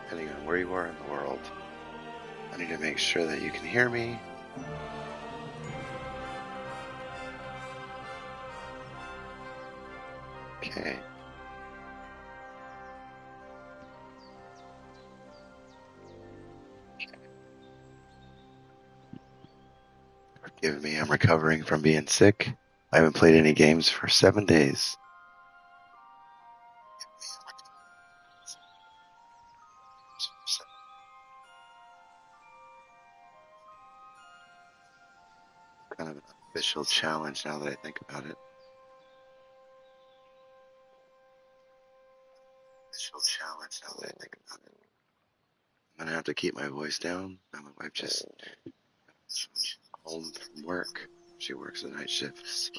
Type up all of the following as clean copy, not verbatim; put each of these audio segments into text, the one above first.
depending on where you are in the world. I need to make sure that you can hear me. Okay. Forgive me, I'm recovering from being sick. I haven't played any games for 7 days. Kind of an official challenge now that I think about it. I'm gonna have to keep my voice down. My wife just home from work. She works a night shift, so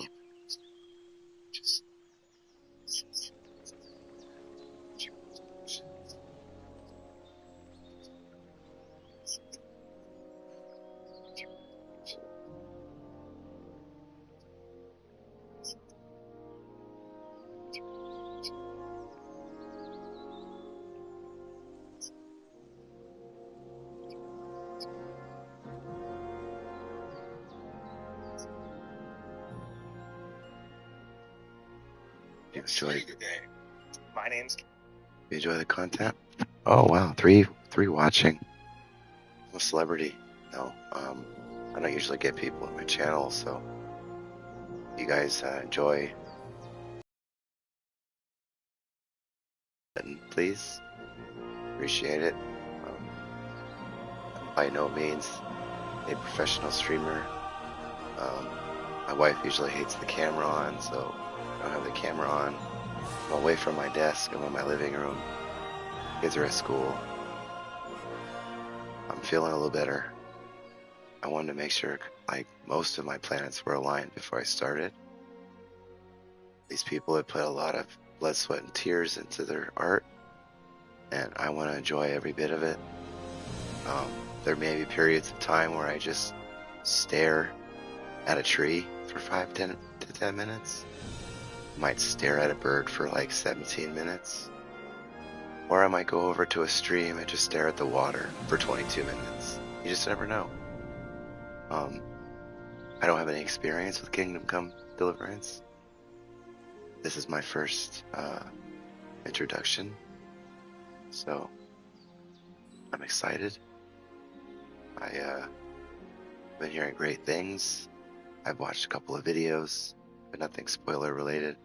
enjoy. My name's. You enjoy the content? Oh wow, three watching. I'm a celebrity. No, I don't usually get people on my channel, so you guys enjoy. Please, appreciate it. By no means a professional streamer. My wife usually hates the camera on, so I don't have the camera on. I'm away from my desk. I'm in my living room. Kids are at school. I'm feeling a little better. I wanted to make sure like most of my planets were aligned before I started. These people have put a lot of blood, sweat, and tears into their art, and I want to enjoy every bit of it. There may be periods of time where I just stare at a tree for 5 to 10 minutes. I might stare at a bird for like 17 minutes. Or I might go over to a stream and just stare at the water for 22 minutes. You just never know. I don't have any experience with Kingdom Come Deliverance. This is my first introduction. So I'm excited. I've been hearing great things. I've watched a couple of videos, but nothing spoiler related.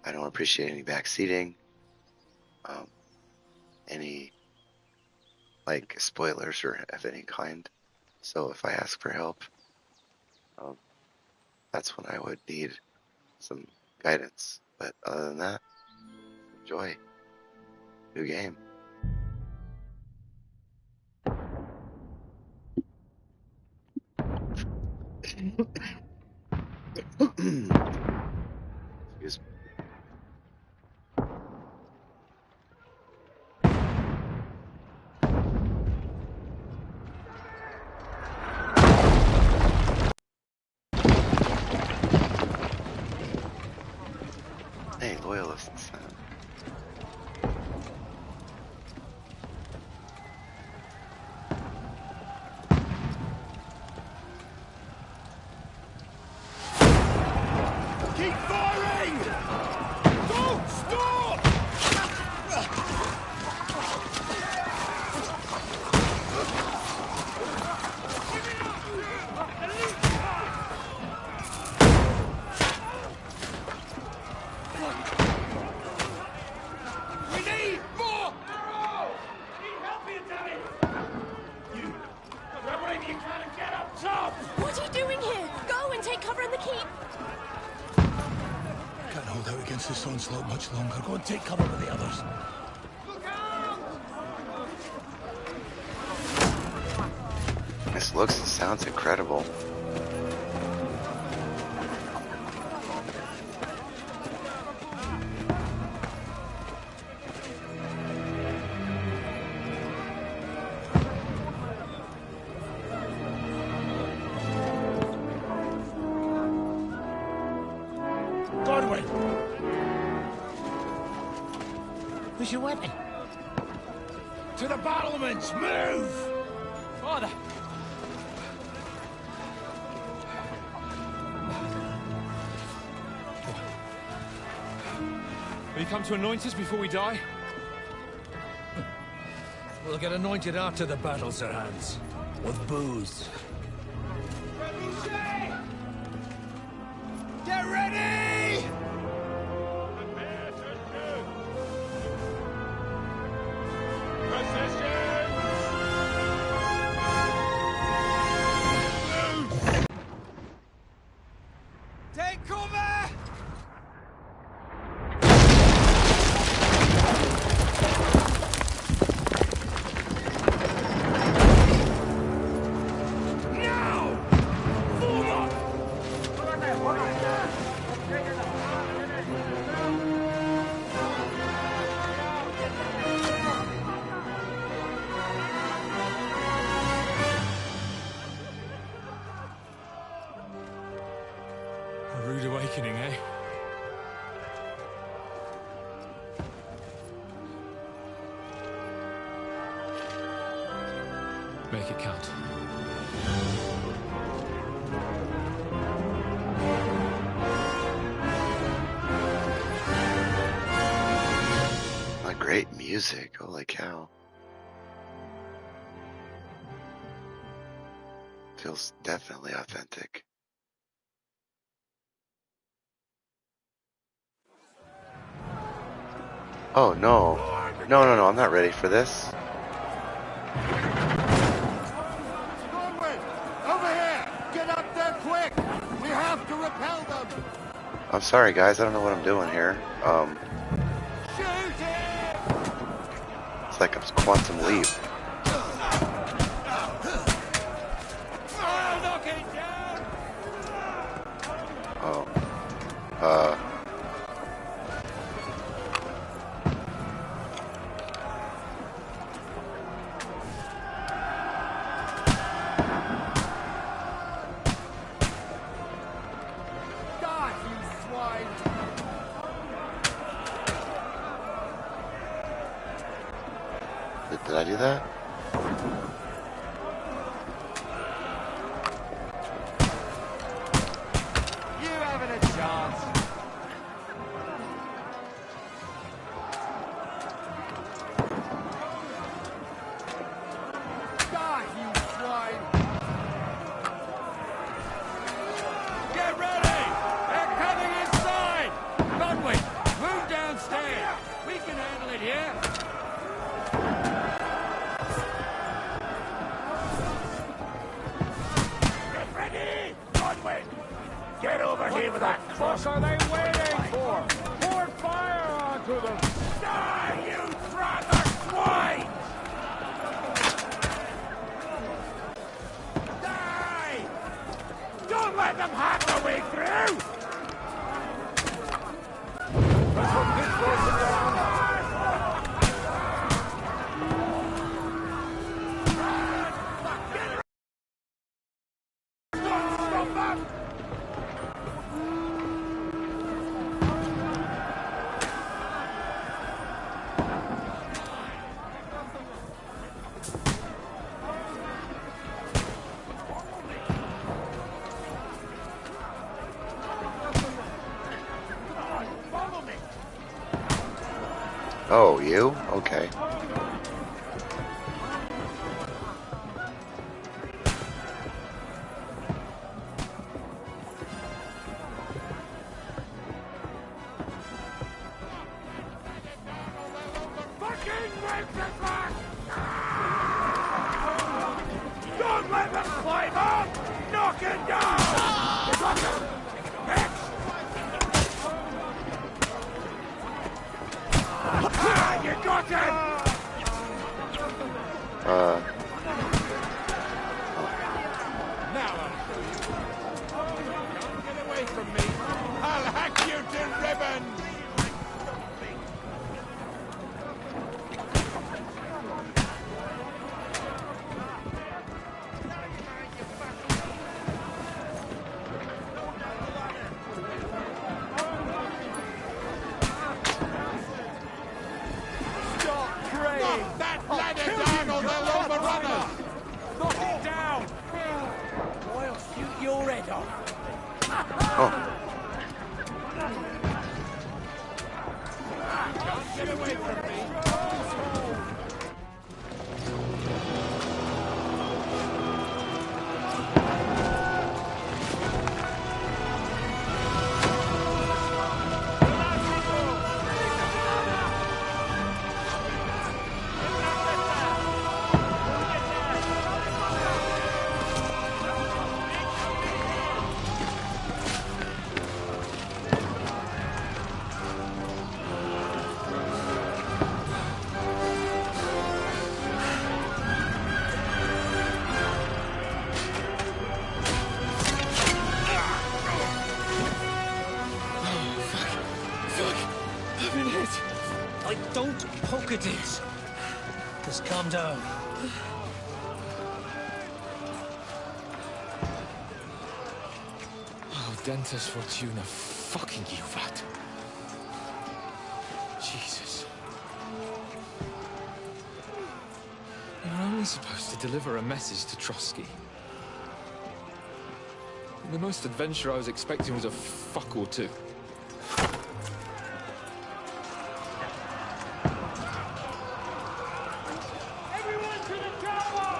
I don't appreciate any backseating, any like spoilers or of any kind. So if I ask for help, that's when I would need some guidance. But other than that, enjoy. New game. Excuse me. Hey, loyalists. Keep firing! Don't stop! We need more arrows! I need help here, Daddy! You, grab whatever you can and get up top! What are you doing here? Go and take cover in the keep. Can't hold out against this onslaught much longer. Go and take cover with the others. Look out! This looks and sounds incredible. Godwin! Where's your weapon? To the battlements! Move! Father! Will you come to anoint us before we die? We'll get anointed after the battles are hands. With booze. Get ready! Take cover! A rude awakening, eh? Make it count. What great music. Holy cow. Feels definitely authentic. Oh no. No, I'm not ready for this. Over here! Get up there quick! We have to repel them! I'm sorry guys, I don't know what I'm doing here. Shoot him! It's like a quantum leap. Knock it down! Oh. Die, you swine! Did I do that? You haven't a chance! Die, you swine! Get ready! They're coming inside! Ludwig, move downstairs! We can handle it here! Get ready! Ludwig! Get over here with that cross! What are they waiting for? Pour fire onto them! Die, you brother swine! Die! Don't let them have the way through! Let's hope this goes down! Stop them! Follow me! Oh, you? Okay. Fucking break the back! Don't let them climb up! Knock it down! Next! Ah, you got it! Now I'll show you. Don't get away from me. I'll hack you to ribbons! Oh. Get away from me! I've been hit. Don't poke at it. Just calm down. Oh, Dentes Fortuna, fucking you, Vat. Jesus. You're only supposed to deliver a message to Trotsky. The most adventure I was expecting was a fuck or two. Everyone to the tower!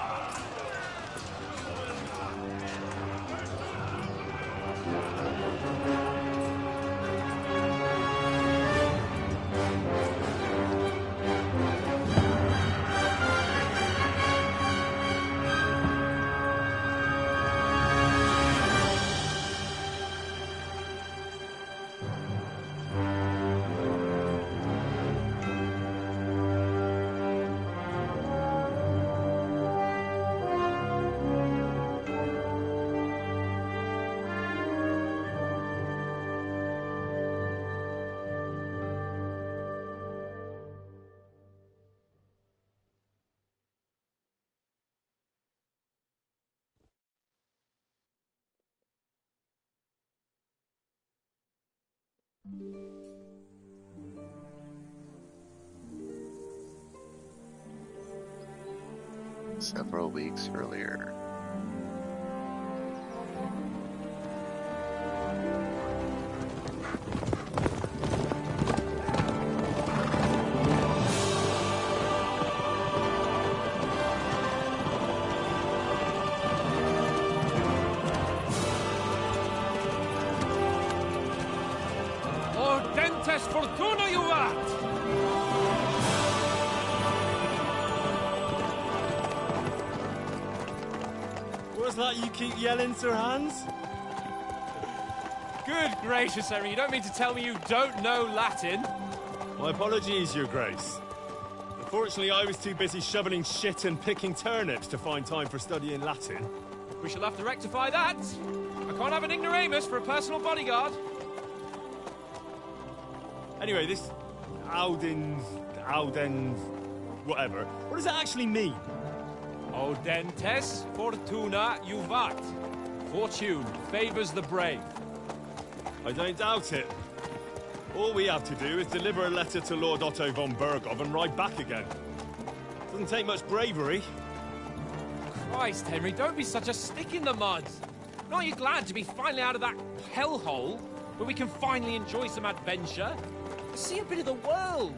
Several weeks earlier. Oh, Dentes Fortuna, you Vat! What's that you keep yelling, Sir Hans? Good gracious, Henry, you don't mean to tell me you don't know Latin? My apologies, Your Grace. Unfortunately, I was too busy shoveling shit and picking turnips to find time for studying Latin. We shall have to rectify that. I can't have an ignoramus for a personal bodyguard. Anyway, this Audens, whatever. What does that actually mean? O Dentes Fortuna Juvat. Fortune favors the brave. I don't doubt it. All we have to do is deliver a letter to Lord Otto von Bergov and ride back again. Doesn't take much bravery. Christ, Henry, don't be such a stick in the mud. Aren't you glad to be finally out of that hellhole where we can finally enjoy some adventure? See a bit of the world.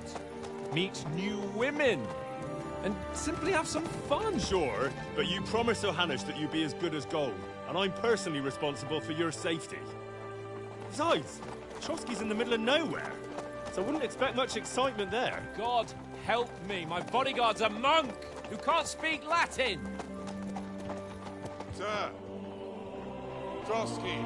Meet new women. And simply have some fun. Sure, but you promised Johannes that you'd be as good as gold, and I'm personally responsible for your safety. Besides, Trotsky's in the middle of nowhere, so I wouldn't expect much excitement there. God help me, my bodyguard's a monk who can't speak Latin. Sir! Trotsky!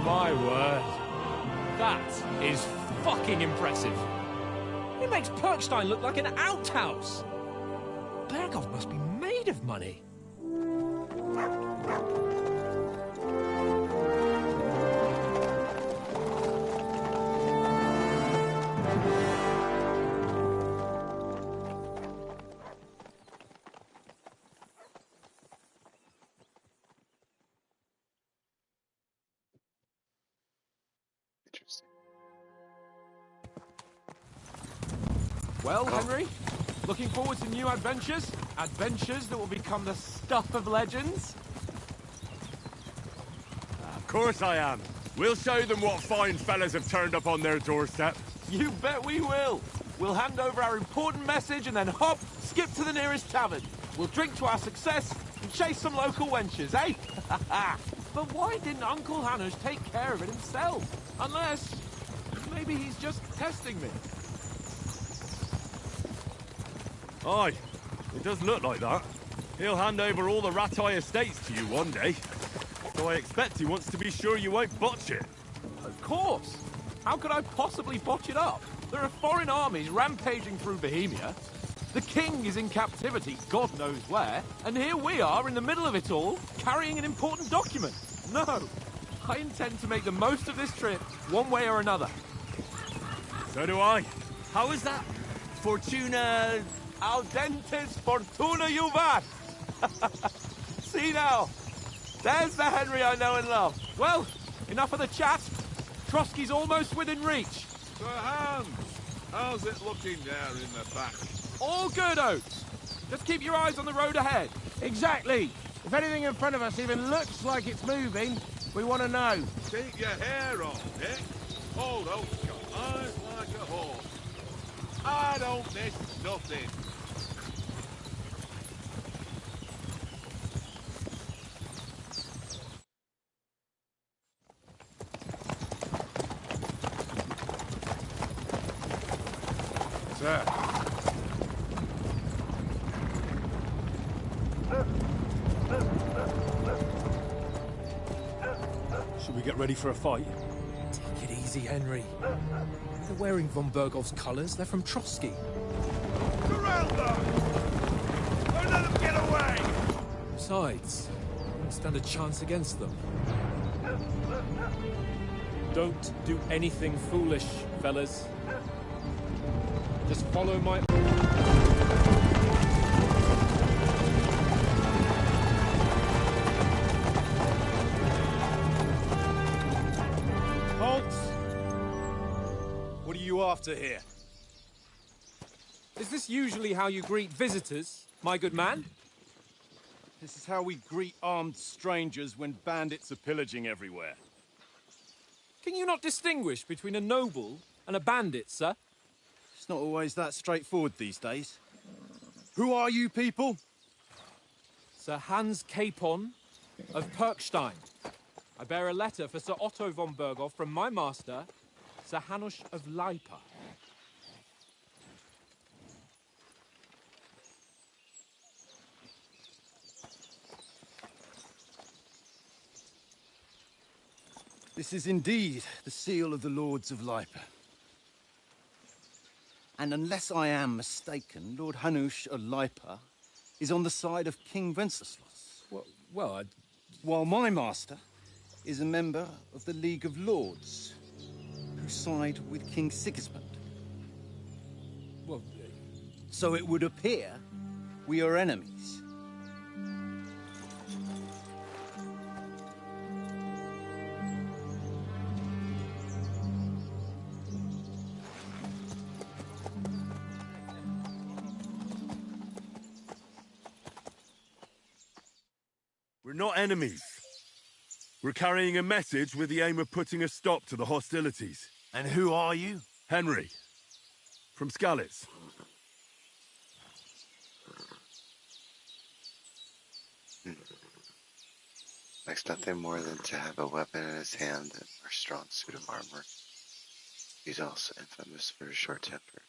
My word. That is fucking impressive. It makes Perkstein look like an outhouse. Bergov must be made of money. Interesting. Well, Henry, looking forward to new adventures? Adventures that will become the stuff of legends? Of course I am. We'll show them what fine fellas have turned up on their doorstep. You bet we will. We'll hand over our important message and then hop, skip to the nearest tavern. We'll drink to our success and chase some local wenches, eh? But why didn't Uncle Hanush take care of it himself? Unless, maybe he's just testing me. Aye, it does look like that. He'll hand over all the Ratai estates to you one day. So I expect he wants to be sure you won't botch it. Of course. How could I possibly botch it up? There are foreign armies rampaging through Bohemia. The king is in captivity, God knows where, and here we are in the middle of it all, carrying an important document. No, I intend to make the most of this trip, one way or another. So do I. How is that? Fortuna... Audentes fortuna juvat! See now, there's the Henry I know and love. Well, enough of the chat. Trotsky's almost within reach. Sir Hans, how's it looking there in the back? All good, Oates. Just keep your eyes on the road ahead. Exactly. If anything in front of us even looks like it's moving, we want to know. Keep your hair on, Nick. Hold on, got eyes like a hawk. I don't miss nothing. Sir. Should we get ready for a fight? Take it easy, Henry. They're wearing von Bergov's colours. They're from Trotsky. Surround them! Don't let them get away! Besides, we won't stand a chance against them. Don't do anything foolish, fellas. Just follow my... Halt! What are you after here? Is this usually how you greet visitors, my good man? This is how we greet armed strangers when bandits are pillaging everywhere. Can you not distinguish between a noble and a bandit, sir? It's not always that straightforward these days. Who are you people? Sir Hans Capon of Perkstein. I bear a letter for Sir Otto von Berghoff from my master, Sir Hanush of Lipa. This is indeed the seal of the Lords of Lipa. And unless I am mistaken, Lord Hanush of Lipa is on the side of King Wenceslas. Well, While my master is a member of the League of Lords, who side with King Sigismund. well, So it would appear we are enemies. We're not enemies. We're carrying a message with the aim of putting a stop to the hostilities. And who are you? Henry, from Skalitz. Likes nothing more than to have a weapon in his hand and a strong suit of armor. He's also infamous for his short temper.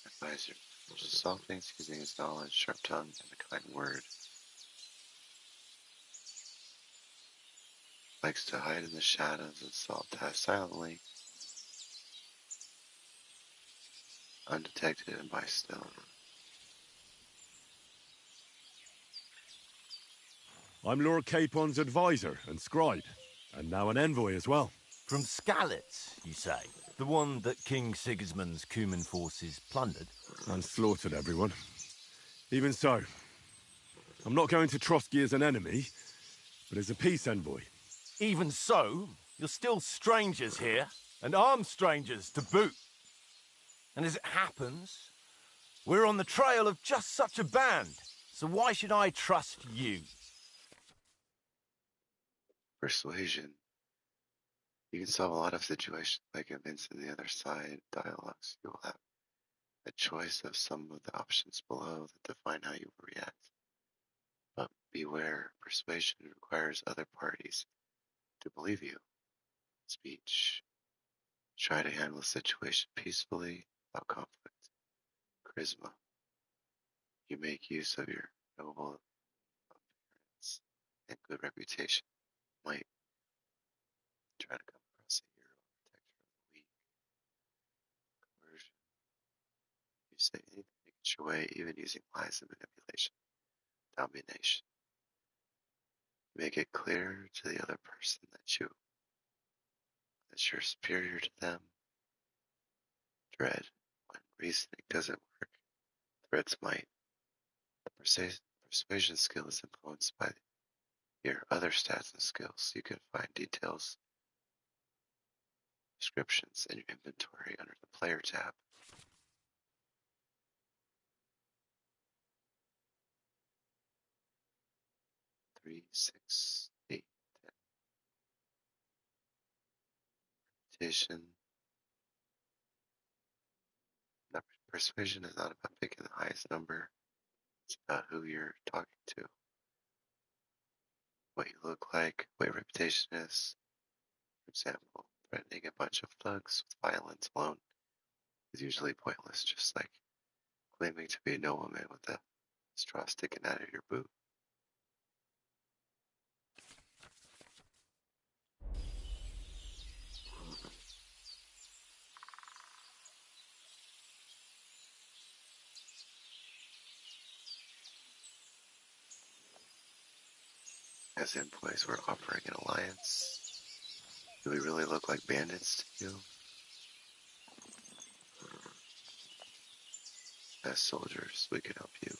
Advisor, just solve things using his knowledge, sharp tongue, and a kind word. Likes to hide in the shadows and solve tasks silently, undetected and by stealth. I'm Lord Capon's advisor and scribe, and now an envoy as well. From Skalitz, you say? The one that King Sigismund's Cuman forces plundered? And slaughtered everyone. Even so, I'm not going to Trotsky as an enemy, but as a peace envoy. Even so, You're still strangers here, and armed strangers to boot. And as it happens, we're on the trail of just such a band, so why should I trust you? Persuasion. You can solve a lot of situations by convincing the other side. Dialogues. You will have a choice of some of the options below that define how you will react. But beware, persuasion requires other parties to believe you. Speech. Try to handle the situation peacefully, without conflict. Charisma. You make use of your noble appearance and good reputation. Might try to come across a hero protector of the weak. Coercion. You say anything to get your way, even using lies and manipulation. Domination. Make it clear to the other person that you're superior to them. Dread. When reasoning doesn't work, threats might. The persuasion skill is influenced by your other stats and skills. You can find details, descriptions in your inventory under the player tab. 3, 6, 8, 10. Reputation. Now, persuasion is not about picking the highest number. It's about who you're talking to, what you look like, what your reputation is. For example, threatening a bunch of thugs with violence alone is usually pointless, just like claiming to be a nobleman with a straw sticking out of your boot. As employees, we're offering an alliance. Do we really look like bandits to you? As soldiers, we can help you.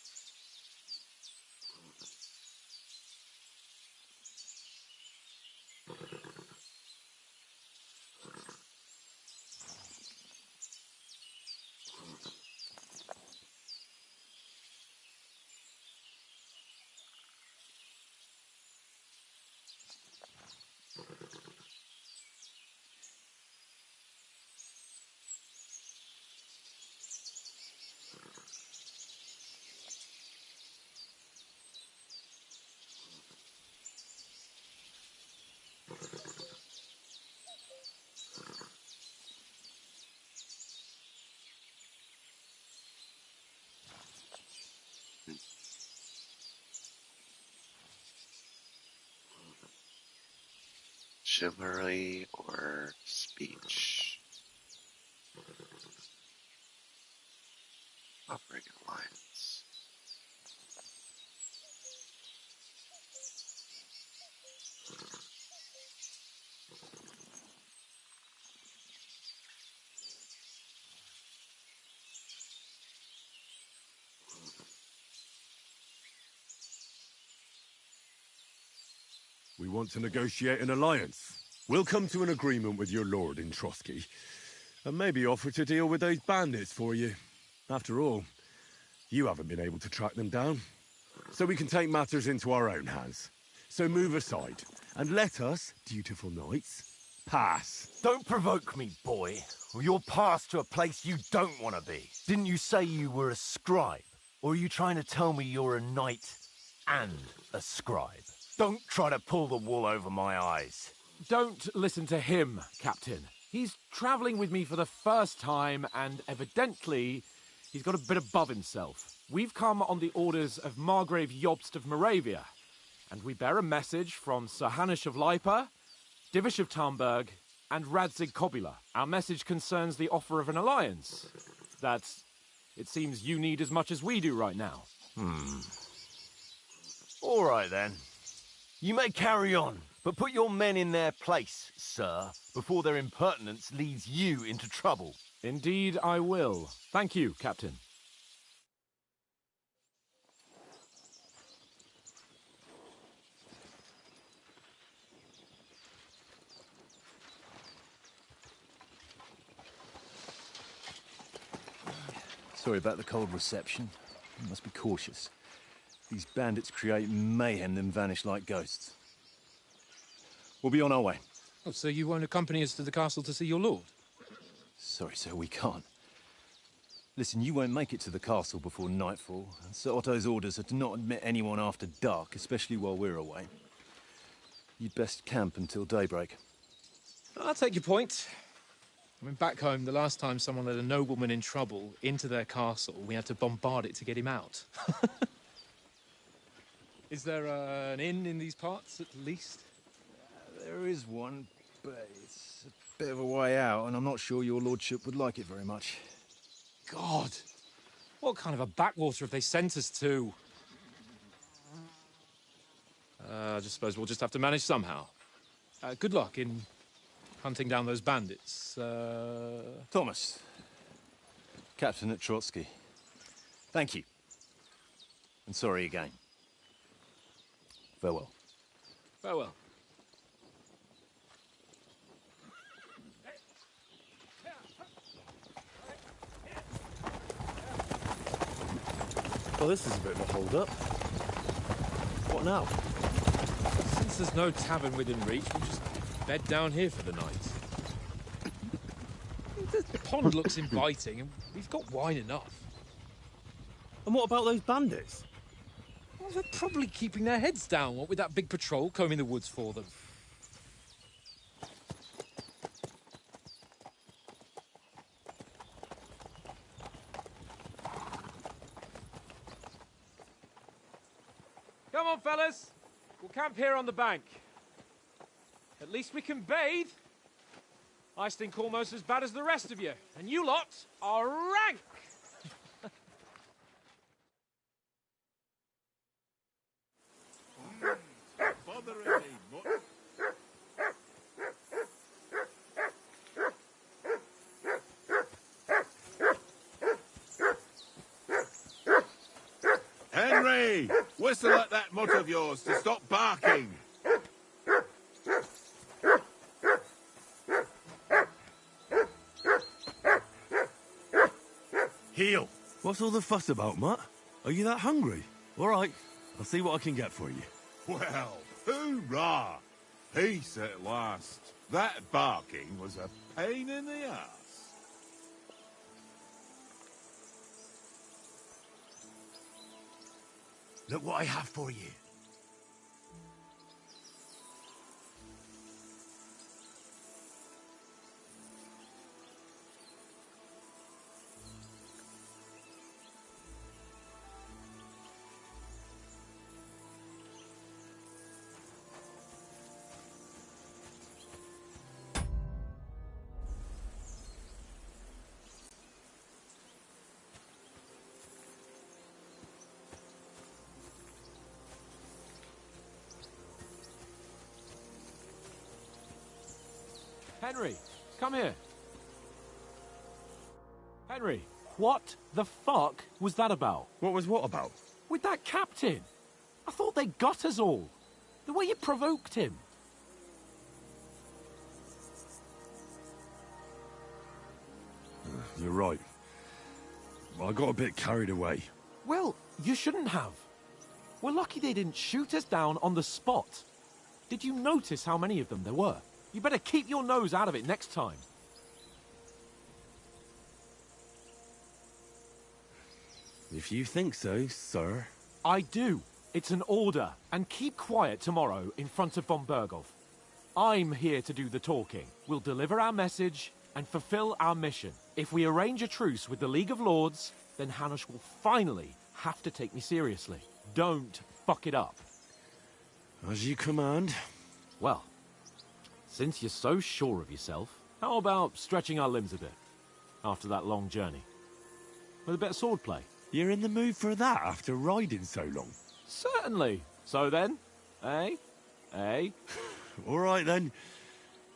Chivalry or speech? Offering an alliance. We want to negotiate an alliance. We'll come to an agreement with your lord in Trotsky, and maybe offer to deal with those bandits for you. After all, you haven't been able to track them down. So we can take matters into our own hands. So move aside, and let us, dutiful knights, pass. Don't provoke me, boy, or you'll pass to a place you don't want to be. Didn't you say you were a scribe? Or are you trying to tell me you're a knight and a scribe? Don't try to pull the wool over my eyes. Don't listen to him, Captain. He's travelling with me for the first time, and evidently, he's got a bit above himself. We've come on the orders of Margrave Jobst of Moravia, and we bear a message from Sir Hanush of Lipa, Divish of Tarnberg, and Radzig Kobula. Our message concerns the offer of an alliance that it seems you need as much as we do right now. All right, then. You may carry on, but put your men in their place, sir, before their impertinence leads you into trouble. Indeed, I will. Thank you, Captain. Sorry about the cold reception. You must be cautious. These bandits create mayhem, then vanish like ghosts. We'll be on our way. Oh, so you won't accompany us to the castle to see your lord? Sorry, sir, we can't. Listen, you won't make it to the castle before nightfall, and Sir Otto's orders are to not admit anyone after dark, especially while we're away. You'd best camp until daybreak. I'll take your point. I mean, back home, the last time someone let a nobleman in trouble into their castle, we had to bombard it to get him out. Is there an inn in these parts, at least? There is one, but it's a bit of a way out, and I'm not sure your lordship would like it very much. God! What kind of a backwater have they sent us to? I just suppose we'll just have to manage somehow. Good luck in hunting down those bandits. Thomas, captain at Trotsky. Thank you. And sorry again. Farewell. Farewell. Well, this is a bit of a hold-up. What now? Since there's no tavern within reach, we'll just bed down here for the night. The pond looks inviting, and we've got wine enough. And what about those bandits? Well, they're probably keeping their heads down, what with that big patrol combing the woods for them. Come on, fellas. We'll camp here on the bank. At least we can bathe. I stink almost as bad as the rest of you, and you lot are rank! Henry! Whistle at that mutt of yours to stop barking! Heel! What's all the fuss about, Mutt? Are you that hungry? All right, I'll see what I can get for you. Well, hoorah! Peace at last. That barking was a pain in the ass. Look what I have for you. Henry, come here. Henry. What the fuck was that about? What was what about? With that captain. I thought they got us all. The way you provoked him. You're right. I got a bit carried away. Well, you shouldn't have. We're lucky they didn't shoot us down on the spot. Did you notice how many of them there were? You better keep your nose out of it next time. If you think so, sir. I do. It's an order. And keep quiet tomorrow in front of von Berghoff. I'm here to do the talking. We'll deliver our message and fulfill our mission. If we arrange a truce with the League of Lords, then Hanush will finally have to take me seriously. Don't fuck it up. As you command. Well, since you're so sure of yourself, how about stretching our limbs a bit after that long journey? With a bit of swordplay. You're in the mood for that after riding so long? Certainly. So then, eh? Eh? All right then.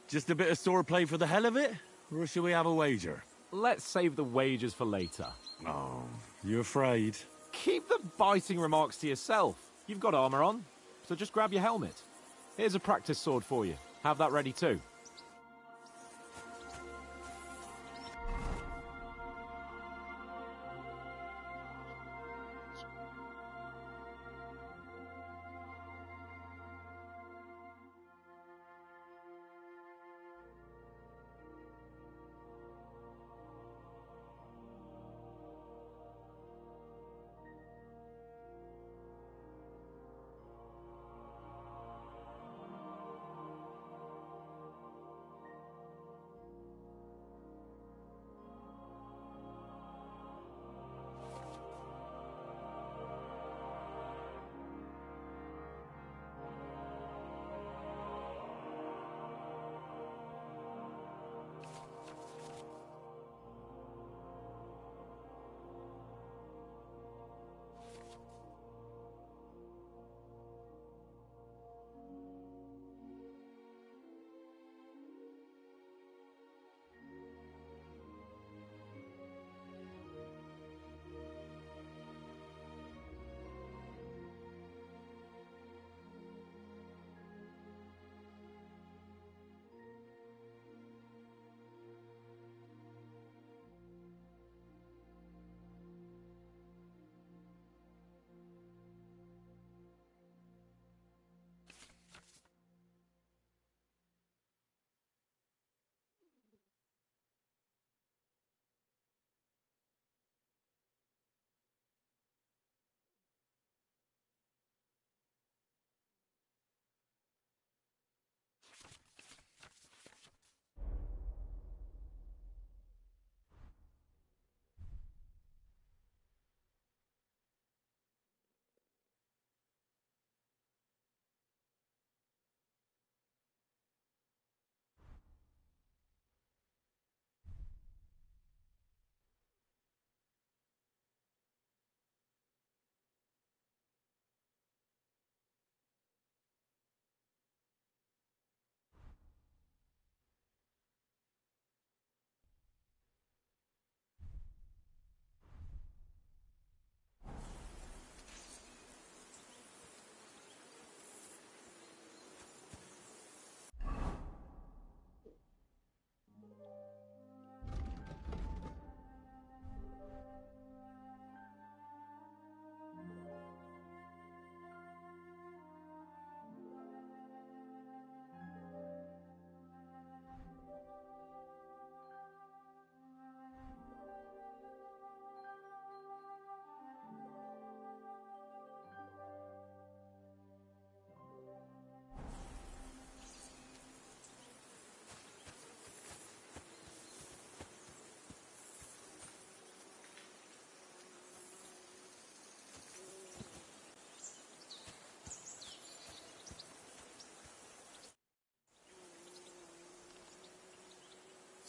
Just a bit of swordplay for the hell of it? Or shall we have a wager? Let's save the wagers for later. Oh, you afraid? Keep the biting remarks to yourself. You've got armor on, so just grab your helmet. Here's a practice sword for you. Have that ready too.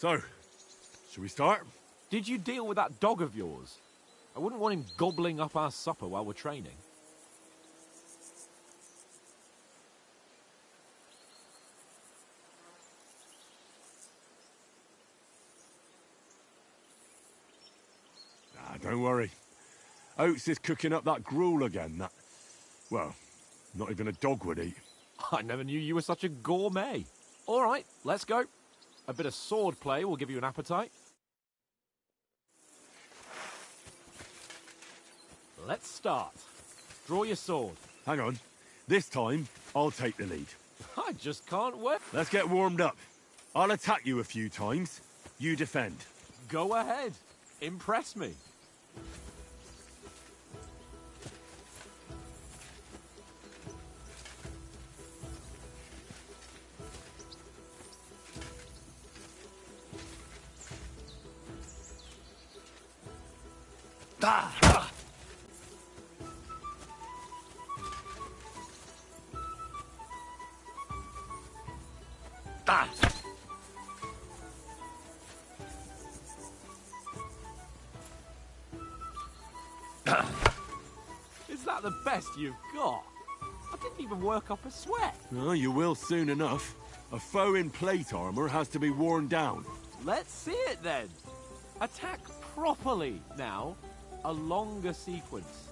So, shall we start? Did you deal with that dog of yours? I wouldn't want him gobbling up our supper while we're training. Ah, don't worry. Oates is cooking up that gruel again, that... Well, not even a dog would eat. I never knew you were such a gourmet. All right, let's go. A bit of sword play will give you an appetite. Let's start. Draw your sword. Hang on. This time, I'll take the lead. I just can't wait. Let's get warmed up. I'll attack you a few times. You defend. Go ahead. Impress me. Is that the best you've got? I didn't even work up a sweat. Oh, you will soon enough. A foe in plate armor has to be worn down. Let's see it then. Attack properly now. A longer sequence.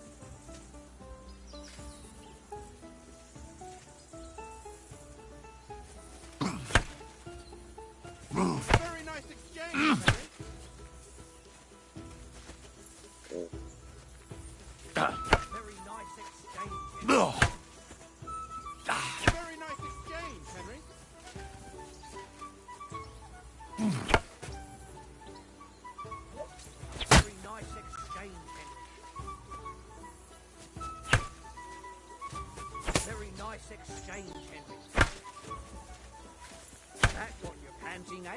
Very nice exchange, Henry. Very nice exchange. Very nice exchange, Henry. Very nice exchange, Henry. Very nice exchange, Henry. That got you panting, eh?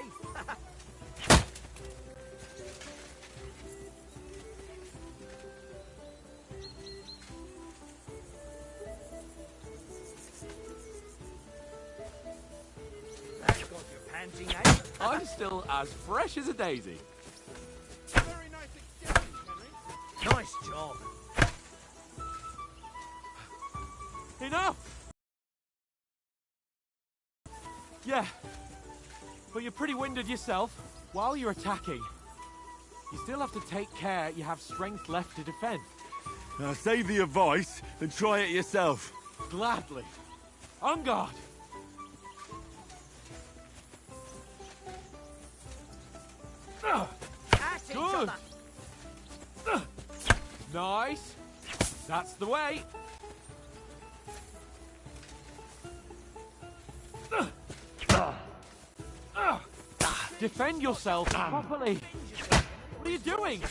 That got you panting, eh? I'm still as fresh as a daisy. Very nice exchange, Henry. Nice job. Enough! Yeah, but you're pretty winded yourself. While you're attacking, you still have to take care you have strength left to defend. Now save the advice and try it yourself. Gladly. On guard. At each Good. other. Nice. That's the way. Defend yourself properly. What are you doing?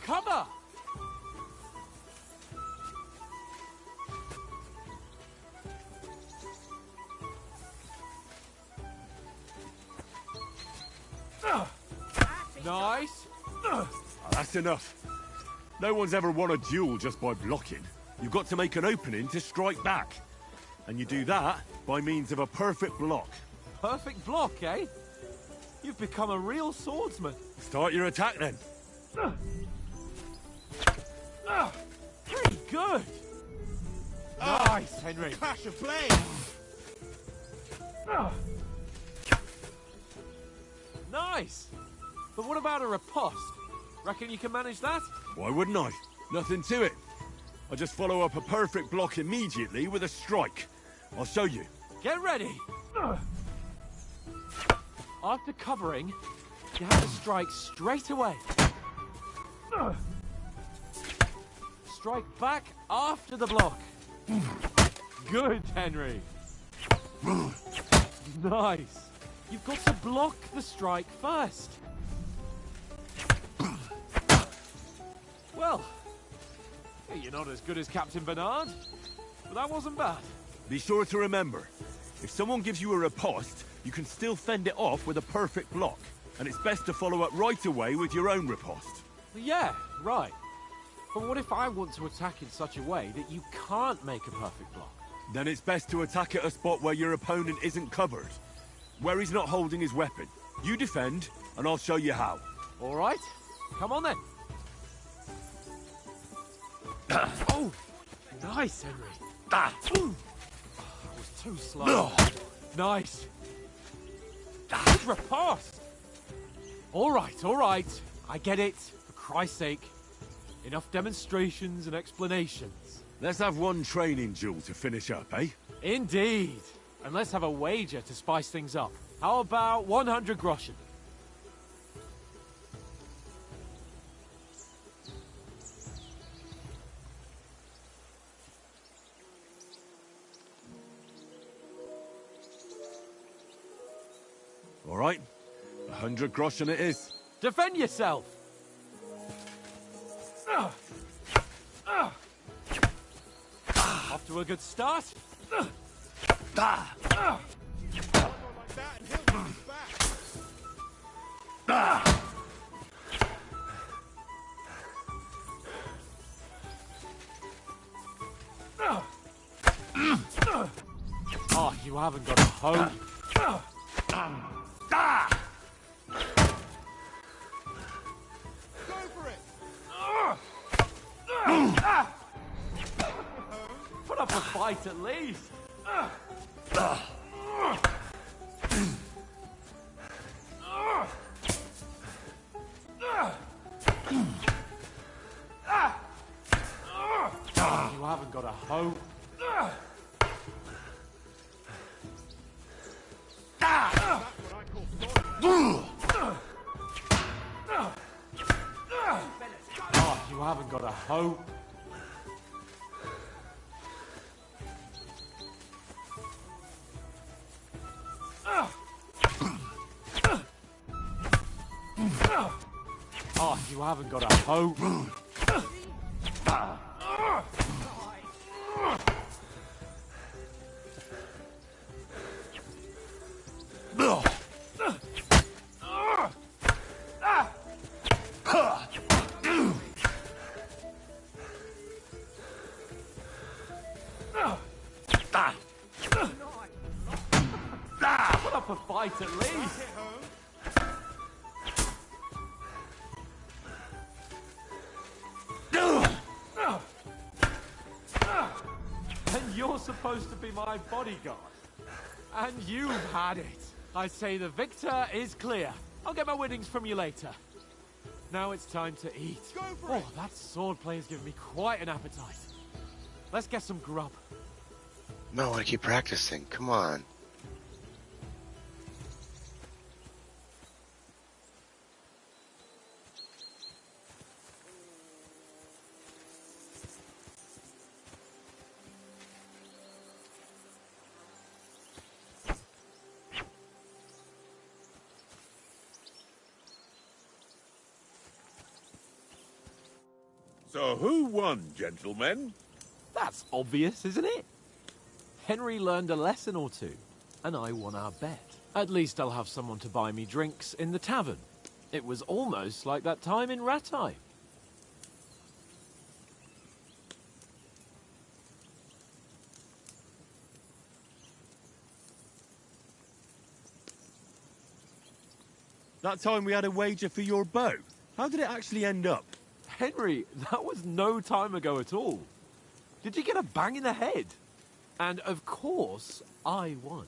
Cover. Nice. That's enough. No one's ever won a duel just by blocking. You've got to make an opening to strike back. And you do that by means of a perfect block. Perfect block, eh? You've become a real swordsman. Start your attack then. Pretty good. Nice, Henry. Clash of blades. Nice. But what about a riposte? Reckon you can manage that? Why wouldn't I? Nothing to it. I just follow up a perfect block immediately with a strike. I'll show you. Get ready. After covering, you have to strike straight away. Strike back after the block. Good, Henry. Nice. You've got to block the strike first. Well, you're not as good as Captain Bernard, but that wasn't bad. Be sure to remember, if someone gives you a riposte, you can still fend it off with a perfect block. And it's best to follow up right away with your own riposte. Yeah, right. But what if I want to attack in such a way that you can't make a perfect block? Then it's best to attack at a spot where your opponent isn't covered. Where he's not holding his weapon. You defend, and I'll show you how. All right. Come on then. Oh, nice, Henry. Ooh. I was too slow. Nice. Good repast. All right, all right. I get it. For Christ's sake. Enough demonstrations and explanations. Let's have one training duel to finish up, eh? Indeed. And let's have a wager to spice things up. How about 100 groschen? All right. 100 groschen it is. Defend yourself! Off to a good start. Oh, you haven't got a hoe. Put up a fight at least. You haven't got a hoe. Oh, you haven't got a hoe. Oh, you haven't got a hoe. Put up a fight at least. And you're supposed to be my bodyguard. And you've had it. I say the victor is clear. I'll get my winnings from you later. Now it's time to eat. Oh, that swordplay has given me quite an appetite. Let's get some grub. No, I want to keep practicing. Come on. So who won, gentlemen? That's obvious, isn't it? Henry learned a lesson or two, and I won our bet. At least I'll have someone to buy me drinks in the tavern. It was almost like that time in Rattay. That time we had a wager for your bow. How did it actually end up? Henry, that was no time ago at all. Did you get a bang in the head? And of course, I won.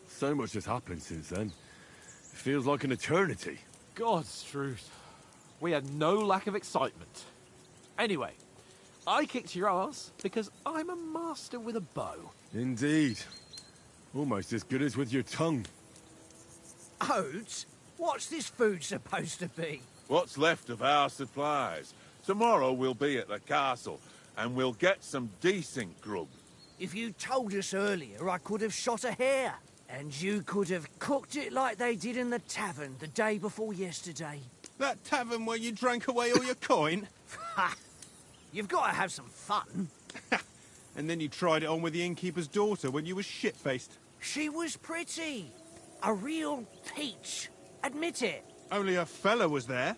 So much has happened since then. It feels like an eternity. God's truth. We had no lack of excitement. Anyway, I kicked your ass because I'm a master with a bow. Indeed. Almost as good as with your tongue. Oats? What's this food supposed to be? What's left of our supplies. Tomorrow we'll be at the castle, and we'll get some decent grub. If you told us earlier, I could have shot a hare. And you could have cooked it like they did in the tavern the day before yesterday. That tavern where you drank away all your coin? Ha! You've got to have some fun. And then you tried it on with the innkeeper's daughter when you were shit-faced. She was pretty. A real peach. Admit it. Only a fella was there.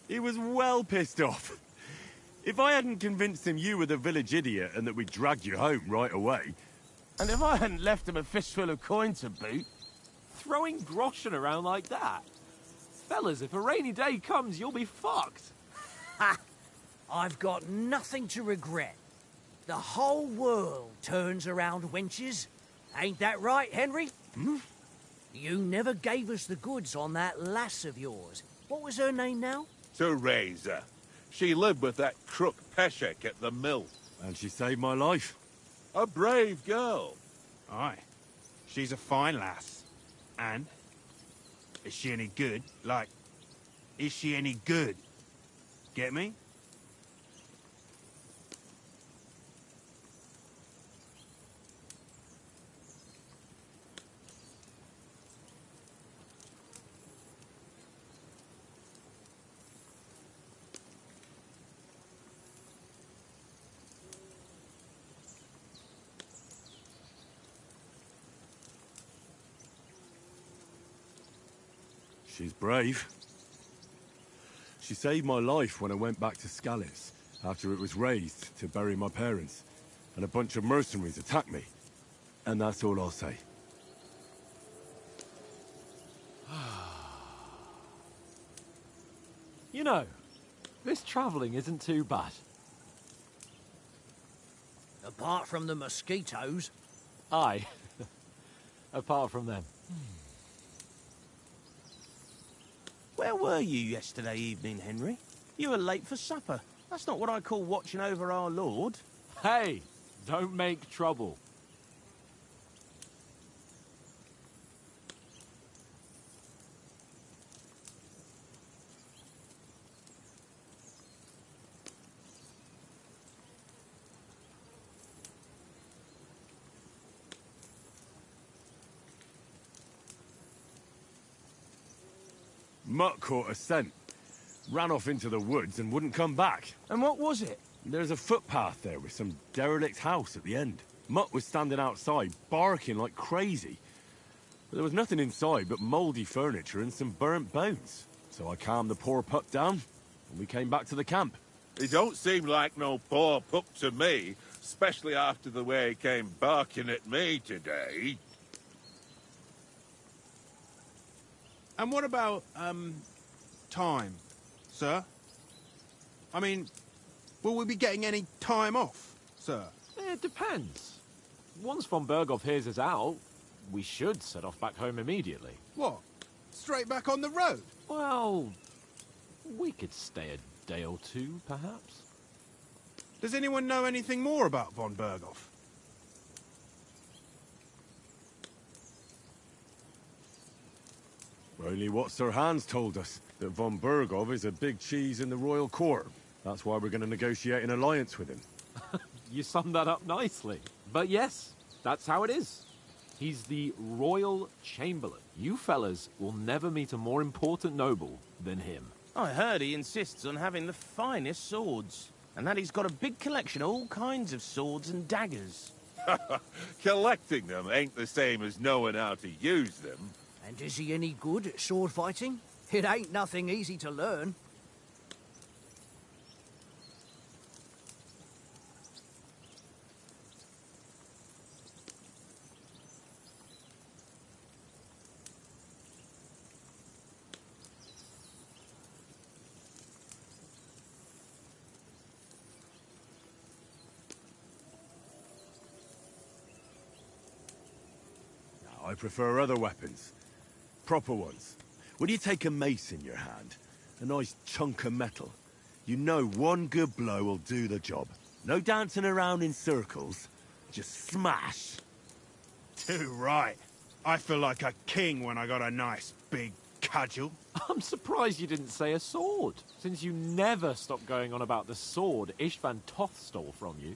He was well pissed off. If I hadn't convinced him you were the village idiot and that we'd dragged you home right away... And if I hadn't left him a fistful of coin to boot... Throwing groschen around like that? Fellas, if a rainy day comes, you'll be fucked. Ha! I've got nothing to regret. The whole world turns around wenches. Ain't that right, Henry? Hmm? You never gave us the goods on that lass of yours. What was her name now? Teresa. She lived with that crook Peshek at the mill. And she saved my life. A brave girl. Aye. She's a fine lass. And? Is she any good? Like, is she any good? Get me? She's brave. She saved my life when I went back to Scalitz after it was razed to bury my parents, and a bunch of mercenaries attacked me. And that's all I'll say. You know, this travelling isn't too bad. Apart from the mosquitoes. Aye. Apart from them. Where were you yesterday evening, Henry? You were late for supper. That's not what I call watching over our lord. Hey, don't make trouble. Mutt caught a scent, ran off into the woods and wouldn't come back. And what was it? There's a footpath there with some derelict house at the end. Mutt was standing outside, barking like crazy. But there was nothing inside but mouldy furniture and some burnt bones. So I calmed the poor pup down, and we came back to the camp. He don't seem like no poor pup to me, especially after the way he came barking at me today. And what about, time, sir? I mean, will we be getting any time off, sir? It depends. Once von Berghoff hears us out, we should set off back home immediately. What? Straight back on the road? Well, we could stay a day or two, perhaps. Does anyone know anything more about von Berghoff? Only what Sir Hans told us, that von Berghoff is a big cheese in the royal court. That's why we're going to negotiate an alliance with him. You summed that up nicely. But yes, that's how it is. He's the royal chamberlain. You fellas will never meet a more important noble than him. I heard he insists on having the finest swords, and that he's got a big collection of all kinds of swords and daggers. Collecting them ain't the same as knowing how to use them. And is he any good at sword fighting? It ain't nothing easy to learn. I prefer other weapons. Proper ones. When you take a mace in your hand, a nice chunk of metal, you know one good blow will do the job. No dancing around in circles. Just smash. Too right. I feel like a king when I got a nice big cudgel. I'm surprised you didn't say a sword, since you never stop going on about the sword Istvan Toth stole from you.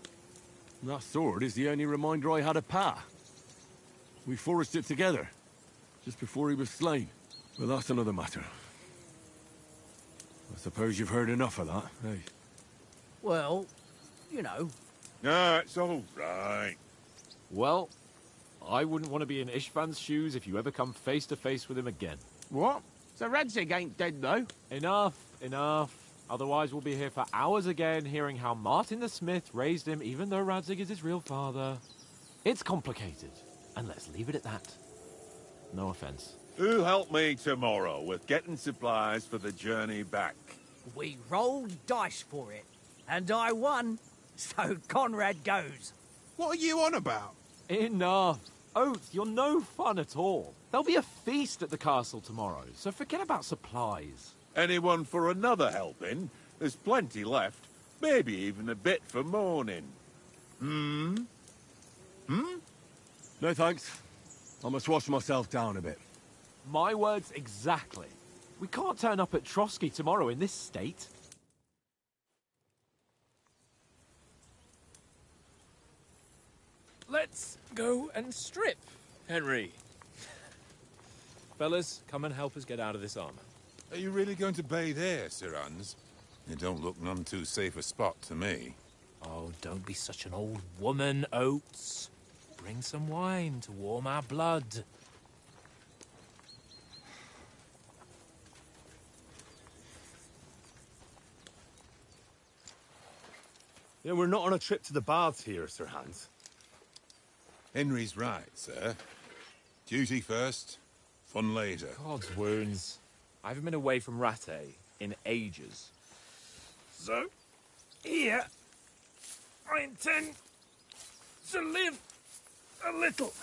That sword is the only reminder I had of Pa. We forged it together, just before he was slain. But that's another matter. I suppose you've heard enough of that, eh? Well, you know. No, it's all right. Well, I wouldn't want to be in Istvan's shoes if you ever come face to face with him again. What? So Radzig ain't dead, though? Enough, enough. Otherwise, we'll be here for hours again, hearing how Martin the Smith raised him, even though Radzig is his real father. It's complicated, and let's leave it at that. No offense. Who'll help me tomorrow with getting supplies for the journey back? We rolled dice for it, and I won. So Conrad goes. What are you on about? Enough. Oath, you're no fun at all. There'll be a feast at the castle tomorrow, so forget about supplies. Anyone for another helping? There's plenty left. Maybe even a bit for morning. Hmm? No thanks. I must wash myself down a bit. My words exactly. We can't turn up at Trotsky tomorrow in this state. Let's go and strip, Henry. Fellas, come and help us get out of this armor. Are you really going to bathe here, Sir Hans? It don't look none too safe a spot to me. Oh, don't be such an old woman, Oates. Bring some wine to warm our blood. Yeah, we're not on a trip to the baths here, Sir Hans. Henry's right, sir. Duty first, fun later. God's wounds. I haven't been away from Rattay in ages. So, here, I intend to live a little.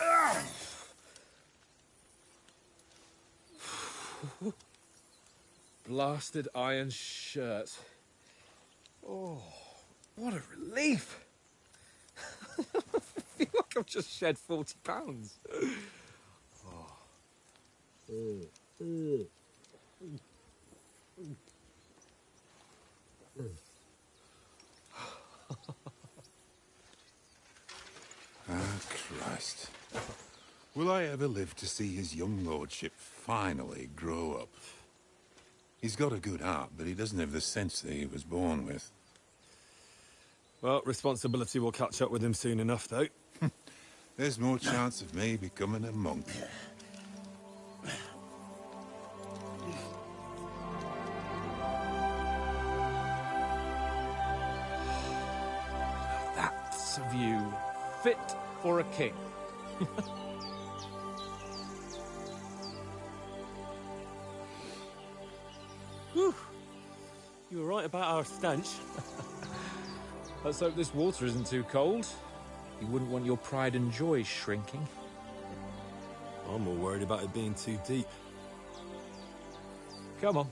Blasted iron shirt. Oh, what a relief. I feel like I've just shed 40 pounds. Christ. Will I ever live to see his young lordship finally grow up? He's got a good heart, but he doesn't have the sense that he was born with. Well, responsibility will catch up with him soon enough, though. There's more chance of me becoming a monk. That's a view fit for a king. Whew. You were right about our stench. Let's hope this water isn't too cold. You wouldn't want your pride and joy shrinking. I'm more worried about it being too deep. Come on.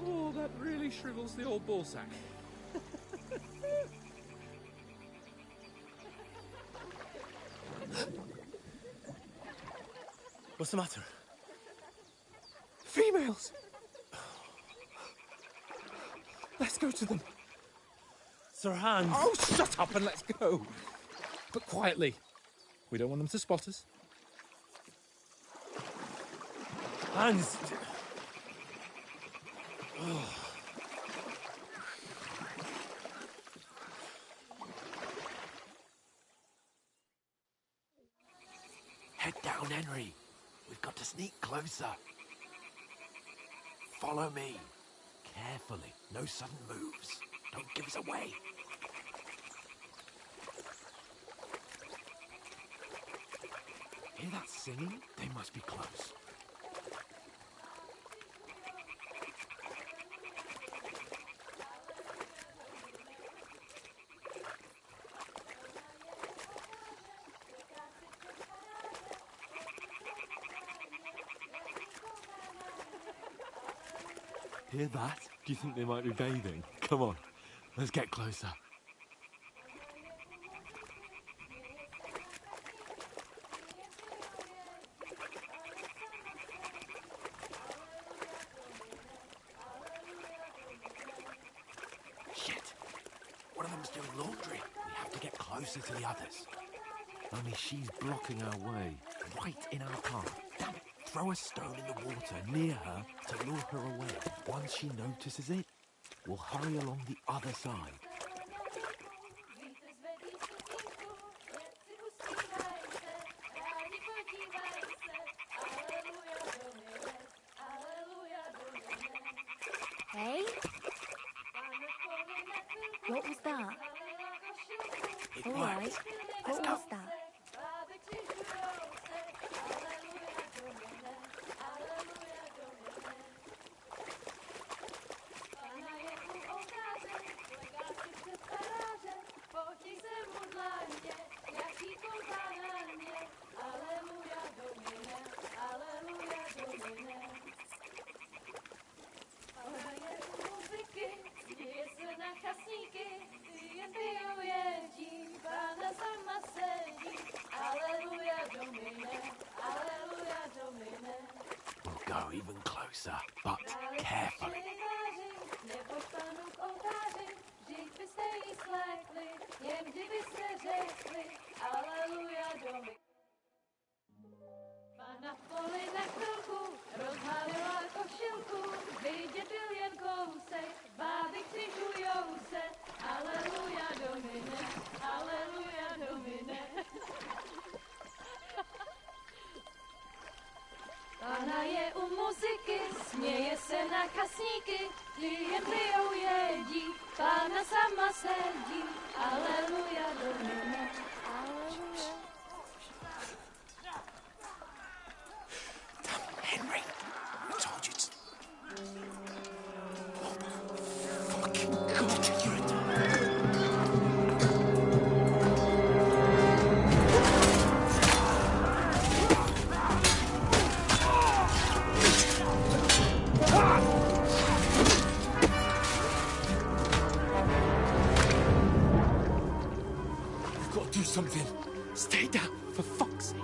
Oh, that really shrivels the old ball sack. What's the matter? Females! Let's go to them. Sir Hans. Oh, shut up and let's go. But quietly. We don't want them to spot us. Hans. Head down, Henry. We've got to sneak closer. Follow me. Carefully. No sudden moves. Don't give us away. Hear that singing? They must be close. Hear that? Do you think they might be bathing? Come on, let's get closer. Shit! One of them's doing laundry. We have to get closer to the others. Only she's blocking our way, right in our path. Damn it! Throw a stone in the water near her to lure her away. Once she notices it, we'll hurry along the other side. Hey? What was that? All right. What was that? We'll go even closer, but carefully. Na poli na chvilku rozhalila košilku, vidět byl jen kousek, báby křižujou se, aleluja Domine, aleluja Domine. Pána je u muziky, směje se na kasníky, ty jen pijou jedí, Pána sama sedí, aleluja Domine, aleluja. Henry, I told you to... Oh, fucking God, you're a... You've got to do something. Stay down, for fuck's sake.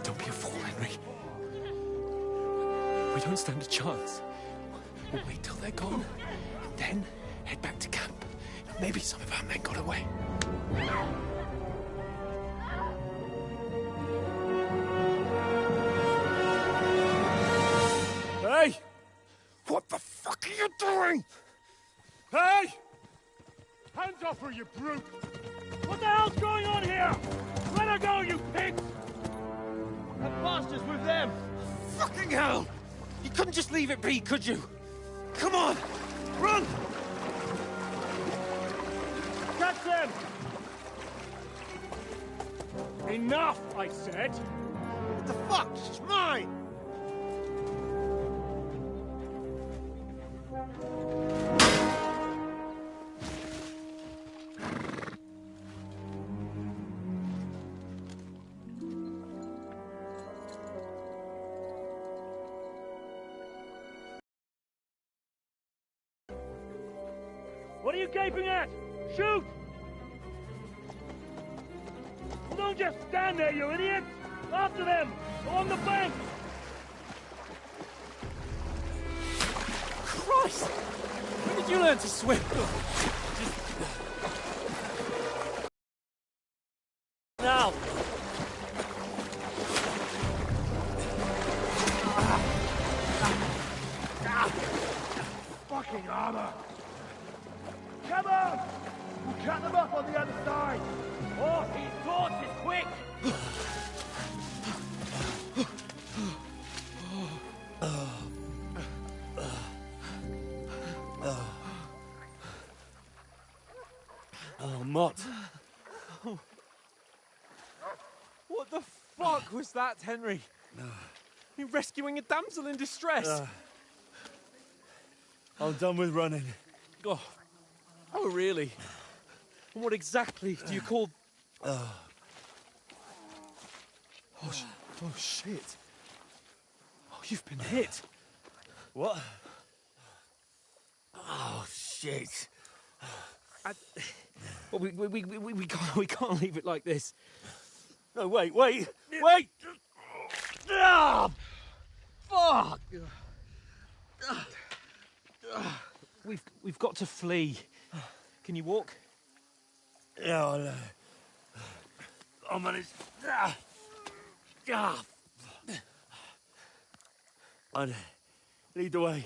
Don't be a fool, Henry. We don't stand a chance. We'll wait till they're gone, and then head back to camp. Maybe some of our men got away. Hey! What the fuck are you doing? Hey! Hands off her, you brute! What the hell's going on here? Let her go, you pigs! That bastard's with them! Fucking hell! You couldn't just leave it be, could you? Come on! Run! Catch them! Enough, I said! What the fuck? She's mine! What are you gaping at? Shoot! Well, don't just stand there, you idiots! After them! Along the bank! Christ! When did you learn to swim? Now! Fucking armor! Come on! We'll cut them up on the other side! Oh, these horses, quick! Oh, Mott. What the fuck was that, Henry? You rescuing a damsel in distress? I'm done with running. Oh, really? And what exactly do you call... Oh, shit. Oh, you've been hit. What? Oh, shit. Well, we can't leave it like this. No, wait! Ah! Fuck! We've got to flee. Can you walk? Yeah, I know. I'm on his... I'd lead the way.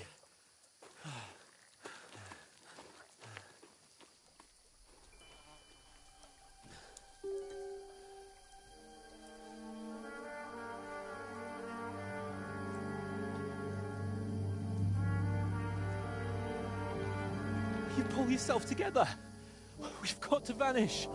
You pull yourself together. We've got to vanish.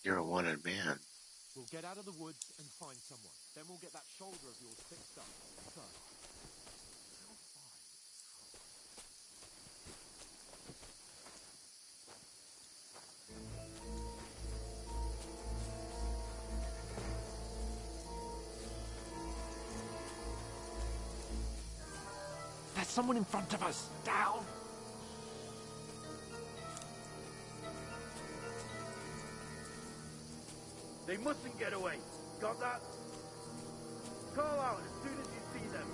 You're a wanted man. We'll get out of the woods and find someone. Then we'll get that shoulder of yours fixed up. So, there's someone in front of us. Down! They mustn't get away. Got that? Call out as soon as you see them.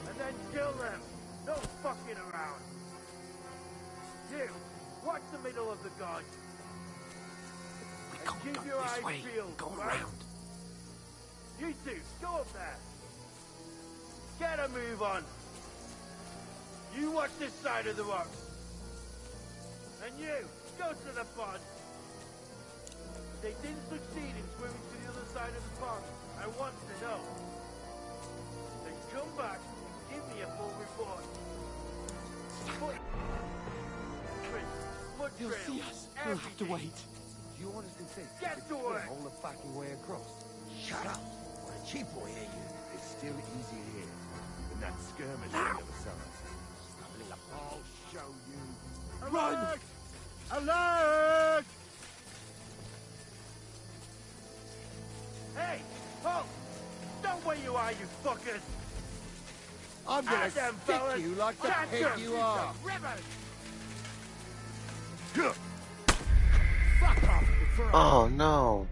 And then kill them. No fucking around. You, watch the middle of the gorge. We And can't keep go your this eyes way. peeled, Go right? around. You two, go up there. Get a move on. You watch this side of the rocks. And you, go to the pond. They didn't succeed in swimming to the other side of the pond. I want to know. Then come back and give me a full report. He'll see us. We'll have to wait. You honestly think Get to work! all the fucking way across? Shut up! What a cheap boy hear you. It's still easier here than that skirmish on the other side. I'll show you. Run! Alert! Hey, halt! Stop where you are, you fuckers! I'm gonna Out them, stick fellas! you like the Catch pig 'em! you are. Fuck off before I... Oh no.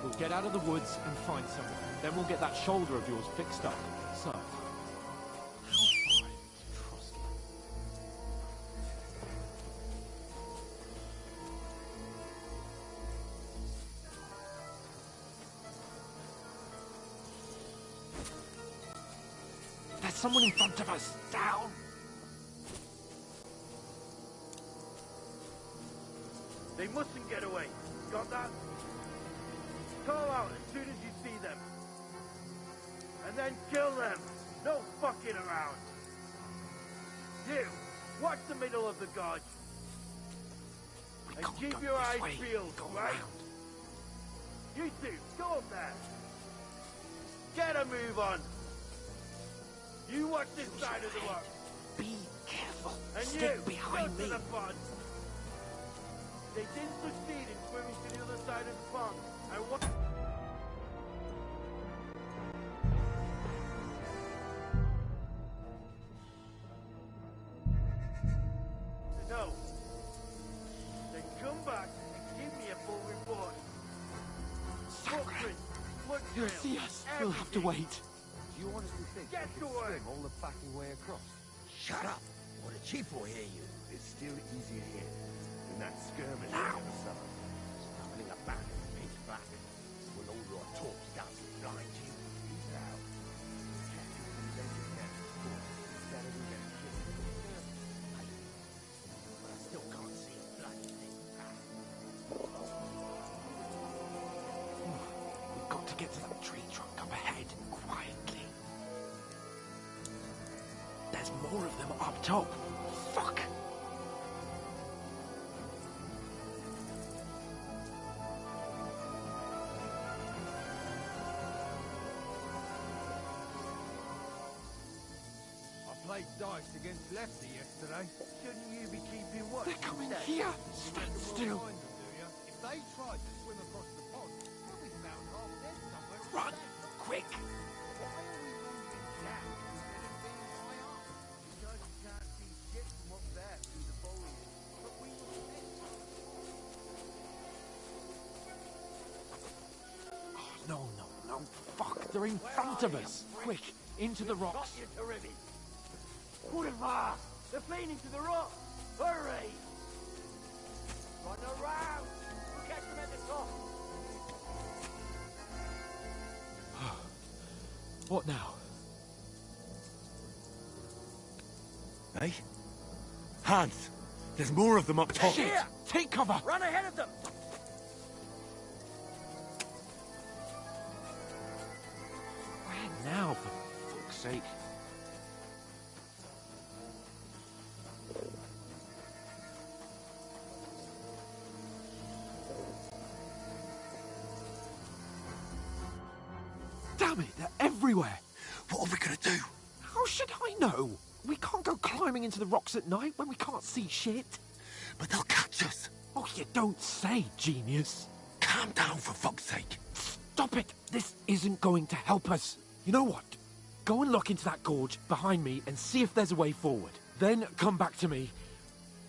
We'll get out of the woods and find someone. Then we'll get that shoulder of yours fixed up. So, how far is Trotsky? There's someone in front of us. Down! They mustn't get away. Got that? Call out as soon as you see them. And then kill them. No fucking around. You, watch the middle of the gorge. And keep your eyes peeled, right? You two, go up there. Get a move on. You watch this side of the rock. Be careful. And Stick you, behind go me. to the pond. They didn't succeed in swimming to the other side of the pond. I want... No. Then come back and give me a full report. Footprints, blood He'll trails, see us. We'll have to everything. wait. Do you honestly think Get you to can work! swim all the fucking way across? Shut up! What a cheap boy hear you. It's still easier here than that skirmish on the other side. Stumbling about in pitch black. Will all your talk doesn't blind you? He's out. Catch you from the edge of the course instead of him getting killed with a skirmish. But I still can't see a bloody thing. We've got to get to that tree trunk up ahead quietly. There's more of them up top. Fuck! I played dice against Lefty yesterday. Shouldn't you be keeping watch? They're coming here! Stand still! If they tried to swim across the pond, we'll be found half dead somewhere. Run! Quick! Why are we moving down instead of being high up? Because you can't see shit from up there through the foliage. But we were meant Oh, no. Fuck, they're in front of us. Quick, into the rocks. Put it fast! They're feeding to the rock! Hurry! Run around! We'll catch them at the top! What now? Hey? Hans! There's more of them up top! Shit! Take cover! Run ahead of them! Where now, for fuck's sake? Damn it, they're everywhere! What are we gonna do? How should I know? We can't go climbing into the rocks at night when we can't see shit. But they'll catch us! Oh, you don't say, genius. Calm down, for fuck's sake! Stop it! This isn't going to help us. You know what? Go and look into that gorge behind me and see if there's a way forward. Then come back to me.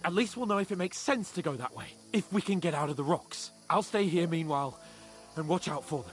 At least we'll know if it makes sense to go that way. If we can get out of the rocks. I'll stay here meanwhile and watch out for them.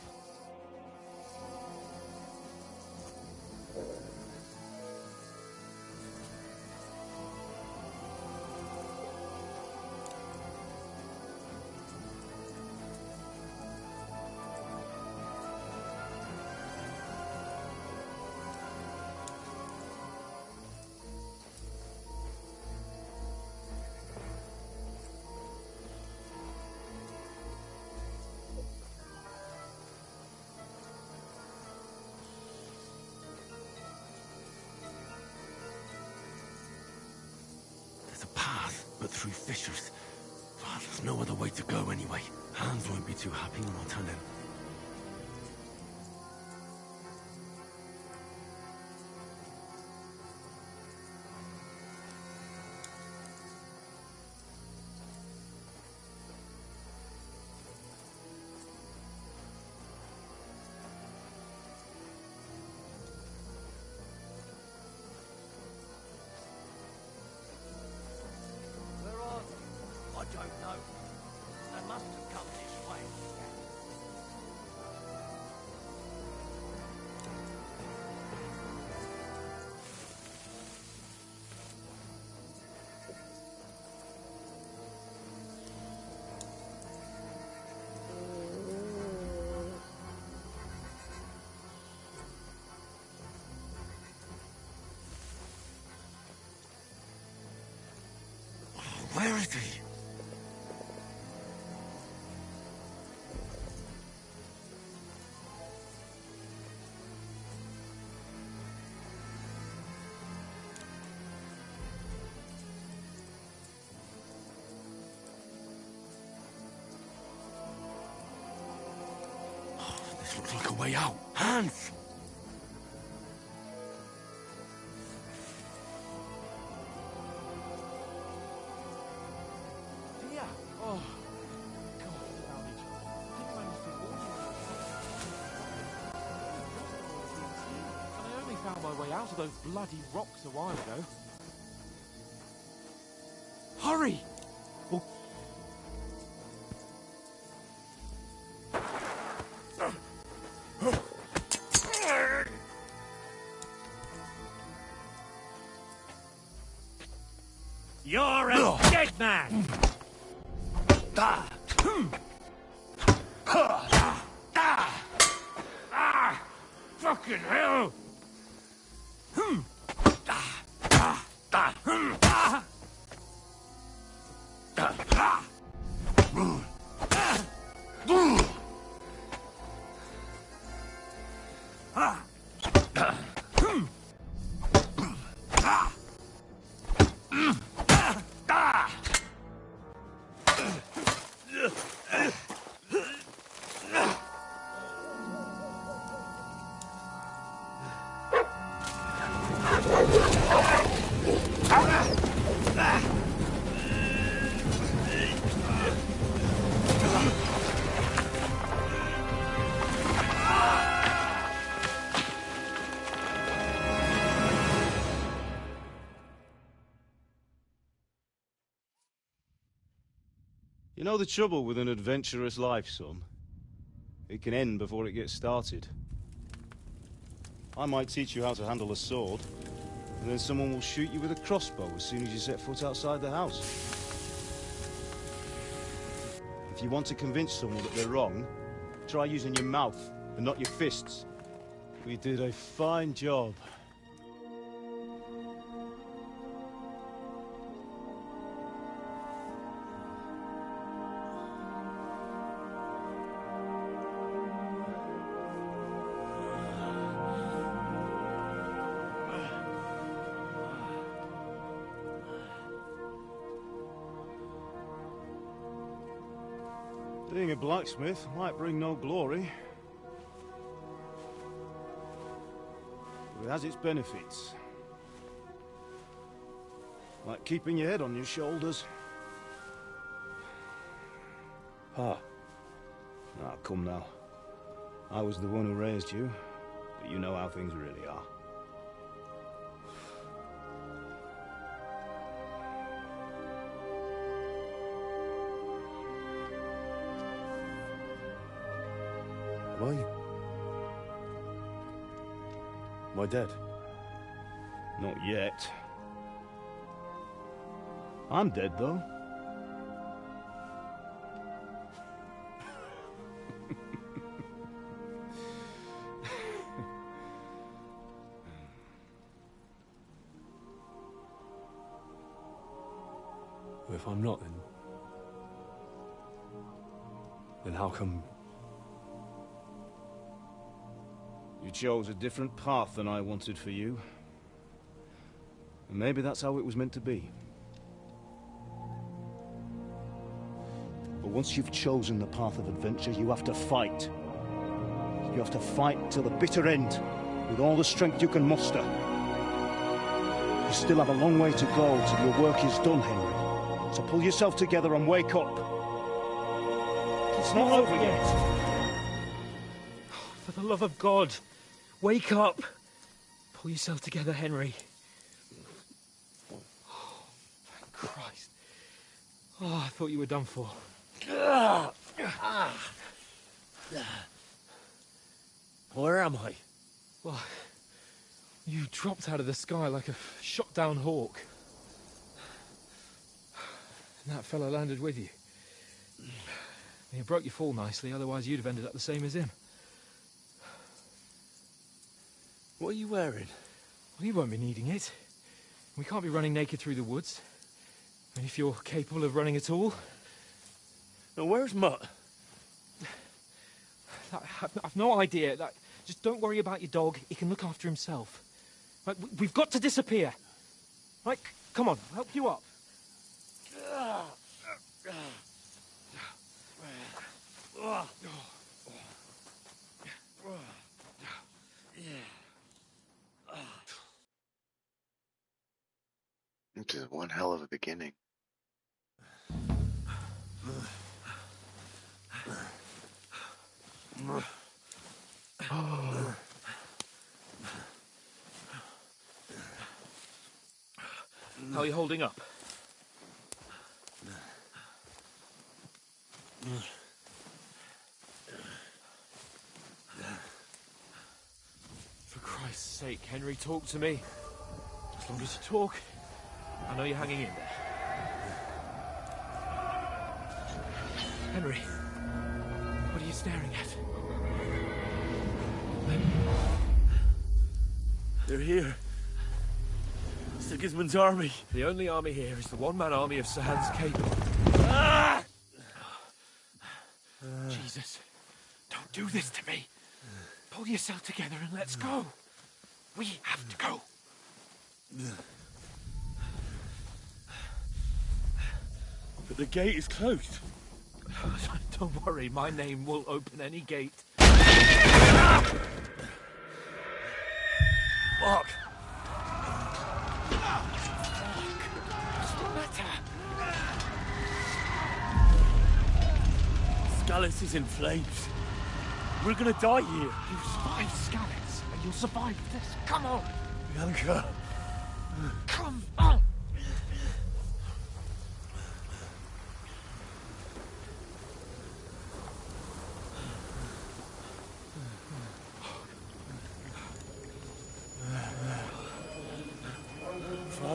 There's a path, but through fissures. Oh, there's no other way to go anyway. Hans won't be too happy when I tell him. Where are they? I don't know. They must have come this way. Where is he? Oh, this looks like a way out. Hans! Yeah. Oh. God, found each other. Didn't manage to warn you. And I only found my way out of those bloody rocks a while ago. Hurry! Oh. You're a dead man! Fucking hell! You know the trouble with an adventurous life, son? It can end before it gets started. I might teach you how to handle a sword, and then someone will shoot you with a crossbow as soon as you set foot outside the house. If you want to convince someone that they're wrong, try using your mouth and not your fists. We did a fine job. Being a blacksmith might bring no glory, but it has its benefits. Like keeping your head on your shoulders. Pa. Ah, come now. I was the one who raised you, but you know how things really are. Am I dead? Not yet. I'm dead, though. If I'm not, then how come... You chose a different path than I wanted for you. And maybe that's how it was meant to be. But once you've chosen the path of adventure, you have to fight. You have to fight till the bitter end, with all the strength you can muster. You still have a long way to go till your work is done, Henry. So pull yourself together and wake up. It's not over yet. For the love of God, wake up. Pull yourself together, Henry. Oh, thank Christ. Oh, I thought you were done for. Where am I? Well, you dropped out of the sky like a shot-down hawk. And that fella landed with you. You broke your fall nicely, otherwise you'd have ended up the same as him. What are you wearing? Well, you won't be needing it. We can't be running naked through the woods. And if you're capable of running at all... Now, where's Mutt? I've no idea. Just don't worry about your dog. He can look after himself. Right, we've got to disappear. Right, come on, I'll help you up. Which is one hell of a beginning. How are you holding up? For Christ's sake, Henry, talk to me. As long as you talk, I know you're hanging in there. Henry, what are you staring at? They're here. Sigismund's army. The only army here is the one-man army of Sir Hans Cable. Jesus, don't do this to me. Pull yourself together and let's go. We have to go. But the gate is closed. Don't worry, my name will open any gate. Fuck! Skalitz is in flames. We're gonna die here. You survived Skalitz, and you'll survive this. Come on! Bianca! Come on!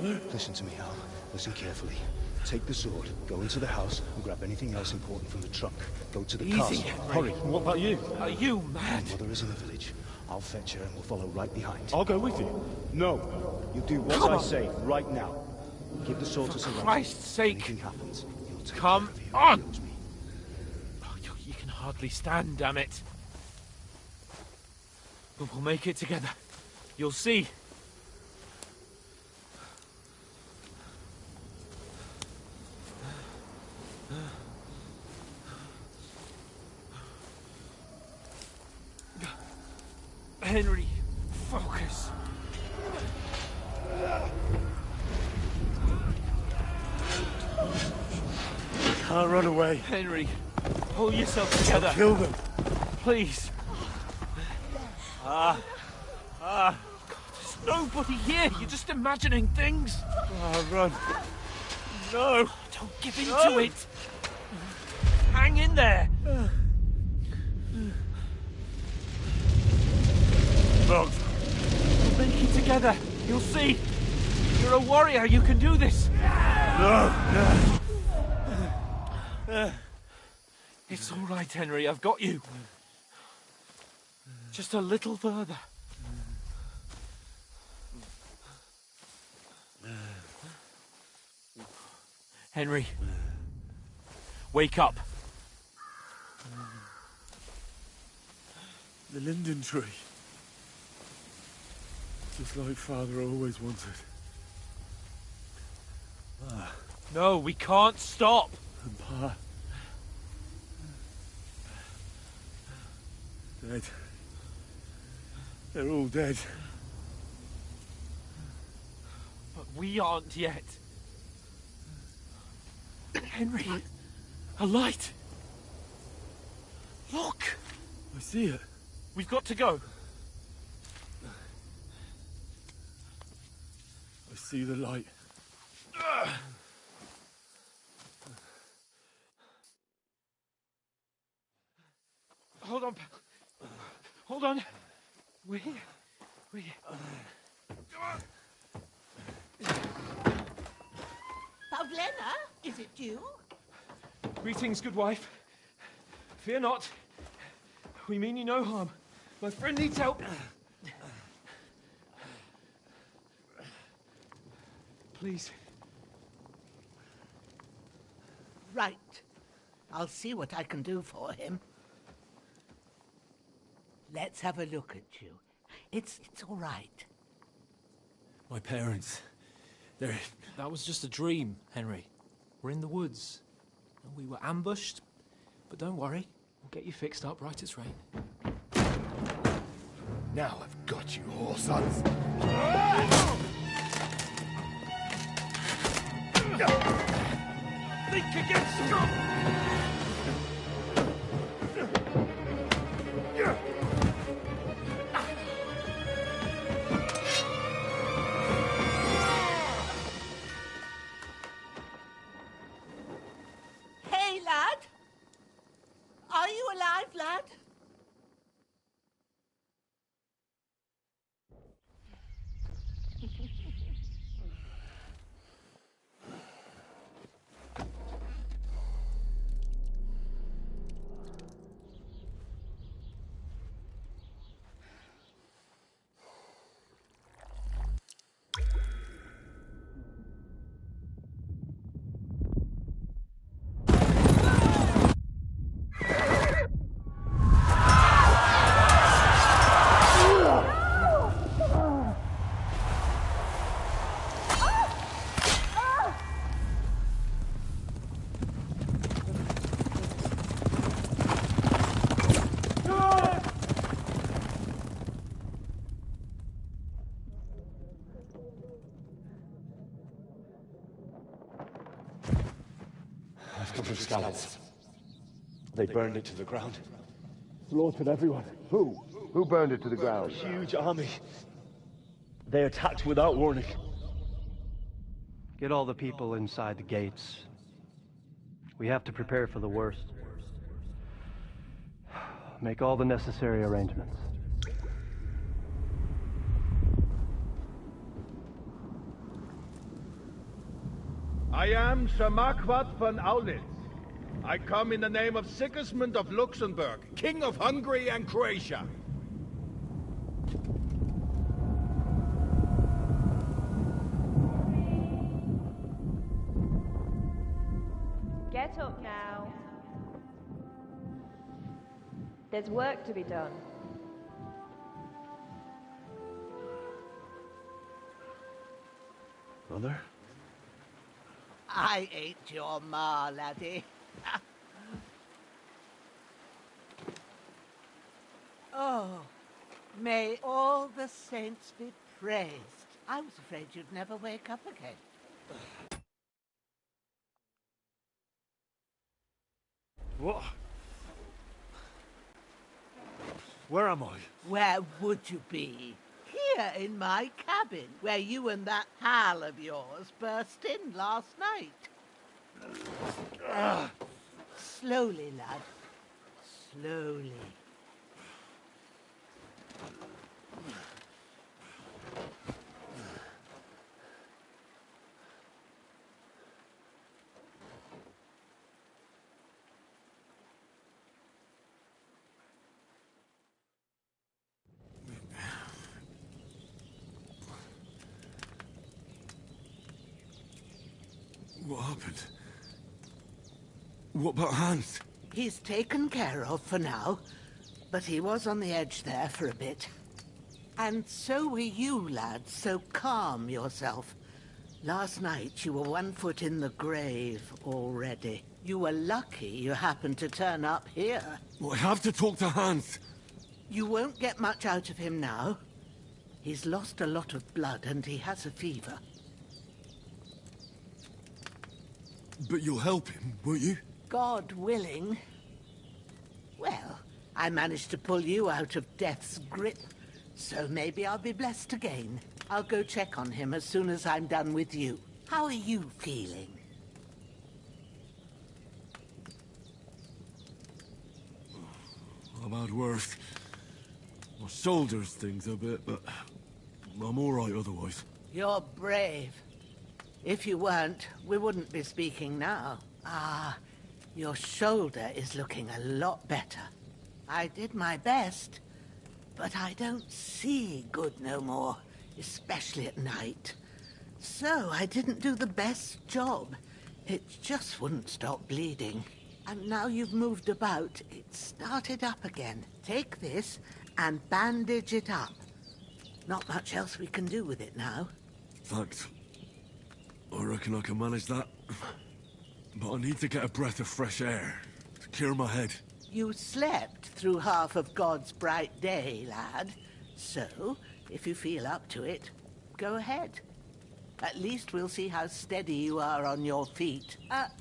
Father? Listen to me, Hal. Listen carefully. Take the sword, go into the house, and grab anything else important from the trunk. Go to the castle. Hurry. What about you? Are you mad? My mother is in the village. I'll fetch her and we'll follow right behind. I'll go with you. No. You do what I say right now. Give the sword to someone. For Christ's sake. Anything happens, you'll take Come care of you. on! He owes me. Oh, you can hardly stand, damn it. But we'll make it together. You'll see. Henry, focus. Can't run away. Henry, pull yourself together. I'll kill them. Please. God, there's nobody here. You're just imagining things. Run. No. Don't give in to it. Hang in there. Look. We'll make it together. You'll see. You're a warrior. You can do this. No. It's all right, Henry. I've got you. Just a little further. Henry, wake up. The linden tree. Just like Father always wanted. No, we can't stop. And Pa. Dead. They're all dead. But we aren't yet. Henry, a light. Look. I see it. We've got to go. I see the light. Hold on, pal. Hold on. We're here. We're here. Pavlena, is it you? Greetings, good wife. Fear not. We mean you no harm. My friend needs help. Please. Right. I'll see what I can do for him. Let's have a look at you. It's all right. My parents. That was just a dream, Henry. We're in the woods. We were ambushed, but don't worry. We'll get you fixed up right as rain. Now I've got you, whore sons. Think again, Scott! Hey, lad! Are you alive, lad? I've come from Scallops. They burned it to the ground. Slaughtered everyone. Who? Who burned it to the ground? A huge army. They attacked without warning. Get all the people inside the gates. We have to prepare for the worst. Make all the necessary arrangements. I am Sir Marquardt von Aulitz. I come in the name of Sigismund of Luxembourg, King of Hungary and Croatia. Get up now. There's work to be done. Mother? I ain't your ma, laddie. Oh, may all the saints be praised. I was afraid you'd never wake up again. What? Where am I? Where would you be? Here in my cabin, where you and that pal of yours burst in last night. Slowly, lad. Slowly. What happened? What about Hans? He's taken care of for now, but he was on the edge there for a bit. And so were you, lad, so calm yourself. Last night you were 1 foot in the grave already. You were lucky you happened to turn up here. I have to talk to Hans. You won't get much out of him now. He's lost a lot of blood and he has a fever. But you'll help him, won't you? God willing. Well, I managed to pull you out of death's grip, so maybe I'll be blessed again. I'll go check on him as soon as I'm done with you. How are you feeling? I've had worse. My shoulders stings a bit, but I'm all right otherwise. You're brave. If you weren't, we wouldn't be speaking now. Ah, your shoulder is looking a lot better. I did my best, but I don't see good no more, especially at night. So I didn't do the best job. It just wouldn't stop bleeding. And now you've moved about, it started up again. Take this and bandage it up. Not much else we can do with it now. Thanks. I reckon I can manage that. But I need to get a breath of fresh air to clear my head. You slept through half of God's bright day, lad. So, if you feel up to it, go ahead. At least we'll see how steady you are on your feet.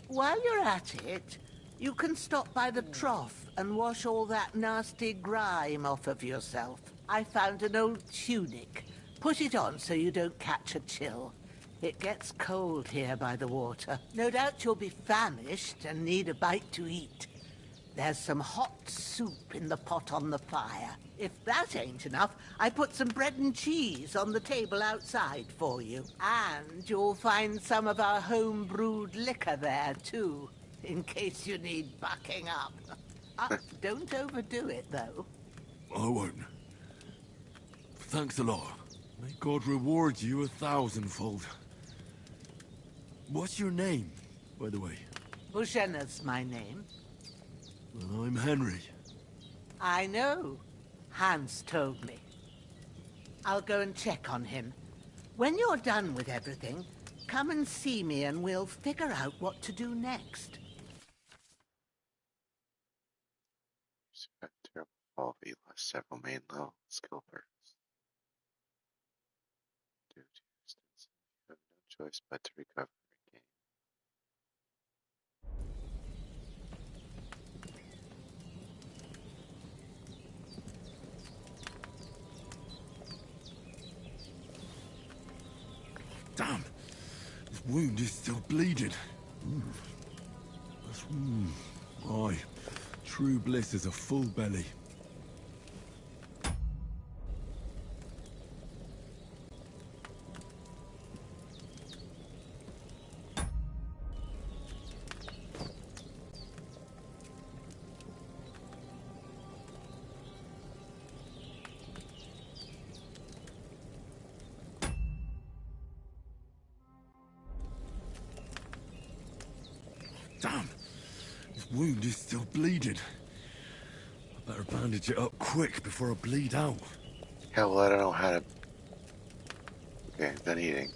While you're at it, you can stop by the trough and wash all that nasty grime off of yourself. I found an old tunic. Put it on so you don't catch a chill. It gets cold here by the water. No doubt you'll be famished and need a bite to eat. There's some hot soup in the pot on the fire. If that ain't enough, I put some bread and cheese on the table outside for you. And you'll find some of our home-brewed liquor there, too, in case you need bucking up. Don't overdo it, though. I won't. Thanks a lot. May God reward you 1,000-fold. What's your name, by the way? Bushenna's my name. Well, I'm Henry. I know. Hans told me. I'll go and check on him. When you're done with everything, come and see me and we'll figure out what to do next. Terrible fall, he lost several main low skill perks. Due to your stance, you have no choice but to recover and regain. Damn! This wound is still bleeding. Aye. True bliss is a full belly. wound is still bleeding. I better bandage it up quick before I bleed out. Yeah, well, I don't know how to... Okay, done eating.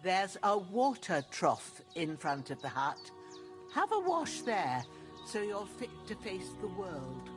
There's a water trough in front of the hut. Have a wash there, so you're fit to face the world.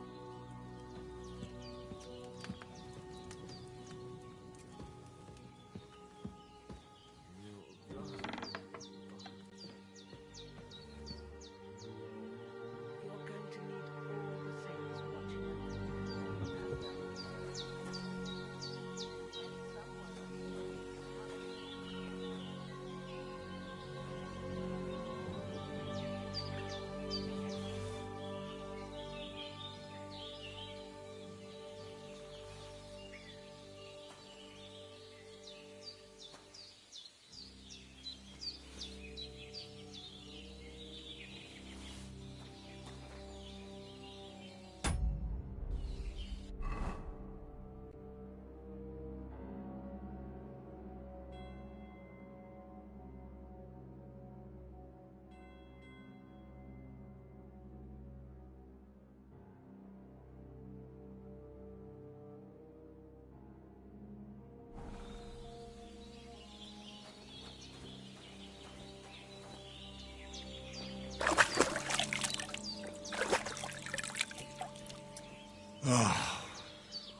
Ah,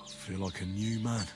I feel like a new man.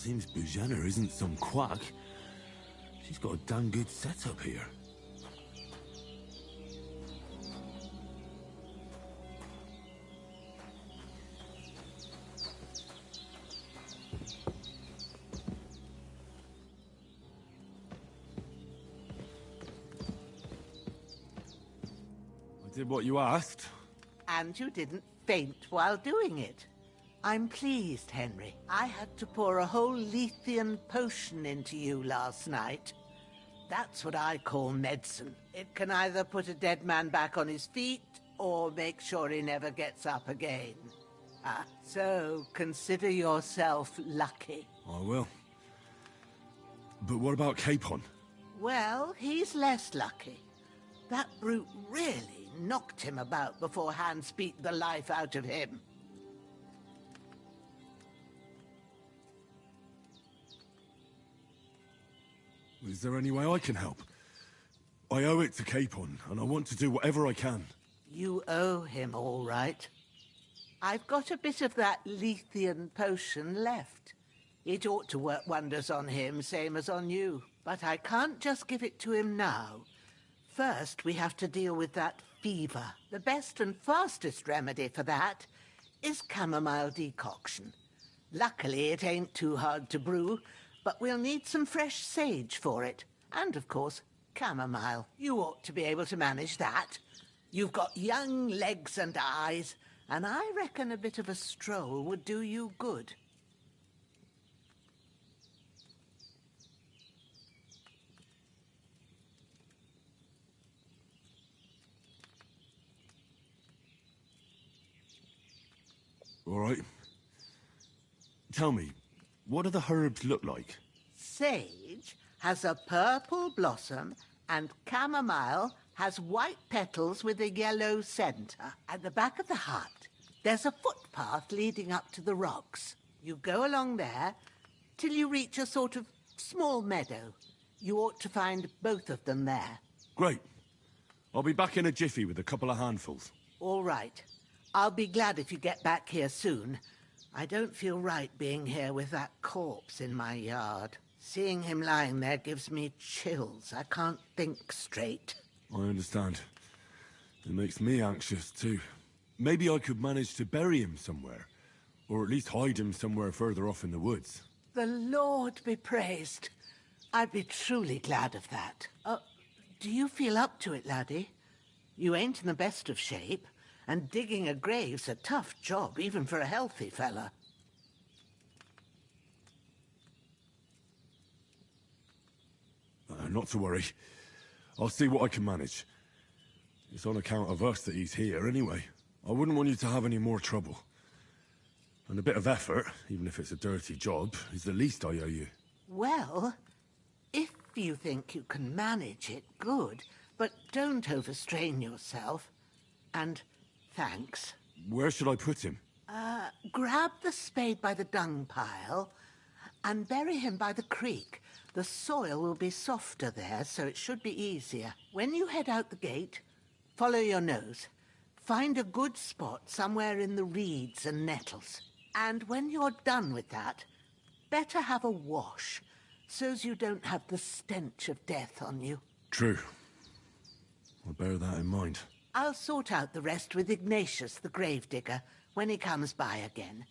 Seems Bujana isn't some quack. She's got a damn good setup here. I did what you asked. And you didn't faint while doing it. I'm pleased, Henry. I had to pour a whole Lethean potion into you last night. That's what I call medicine. It can either put a dead man back on his feet, or make sure he never gets up again. So consider yourself lucky. I will. But what about Capon? Well, he's less lucky. That brute really knocked him about before Hans beat the life out of him. Is there any way I can help? I owe it to Capon, and I want to do whatever I can. You owe him, all right. I've got a bit of that Lethean potion left. It ought to work wonders on him, same as on you. But I can't just give it to him now. First, we have to deal with that fever. The best and fastest remedy for that is chamomile decoction. Luckily, it ain't too hard to brew, but we'll need some fresh sage for it. And, of course, chamomile. You ought to be able to manage that. You've got young legs and eyes, and I reckon a bit of a stroll would do you good. All right. Tell me, what do the herbs look like? Sage has a purple blossom, and chamomile has white petals with a yellow centre. At the back of the hut, there's a footpath leading up to the rocks. You go along there till you reach a sort of small meadow. You ought to find both of them there. Great. I'll be back in a jiffy with a couple of handfuls. All right. I'll be glad if you get back here soon. I don't feel right being here with that corpse in my yard. Seeing him lying there gives me chills. I can't think straight. I understand. It makes me anxious, too. Maybe I could manage to bury him somewhere. Or at least hide him somewhere further off in the woods. The Lord be praised. I'd be truly glad of that. Do you feel up to it, laddie? You ain't in the best of shape, and digging a grave's a tough job, even for a healthy fella. Not to worry. I'll see what I can manage. It's on account of us that he's here, anyway. I wouldn't want you to have any more trouble. And a bit of effort, even if it's a dirty job, is the least I owe you. Well, if you think you can manage it, good. But don't overstrain yourself. And thanks. Where should I put him? Grab the spade by the dung pile and bury him by the creek. The soil will be softer there, so it should be easier. When you head out the gate, follow your nose. Find a good spot somewhere in the reeds and nettles. And when you're done with that, better have a wash, so's you don't have the stench of death on you. True. I'll bear that in mind. I'll sort out the rest with Ignatius, the gravedigger, when he comes by again,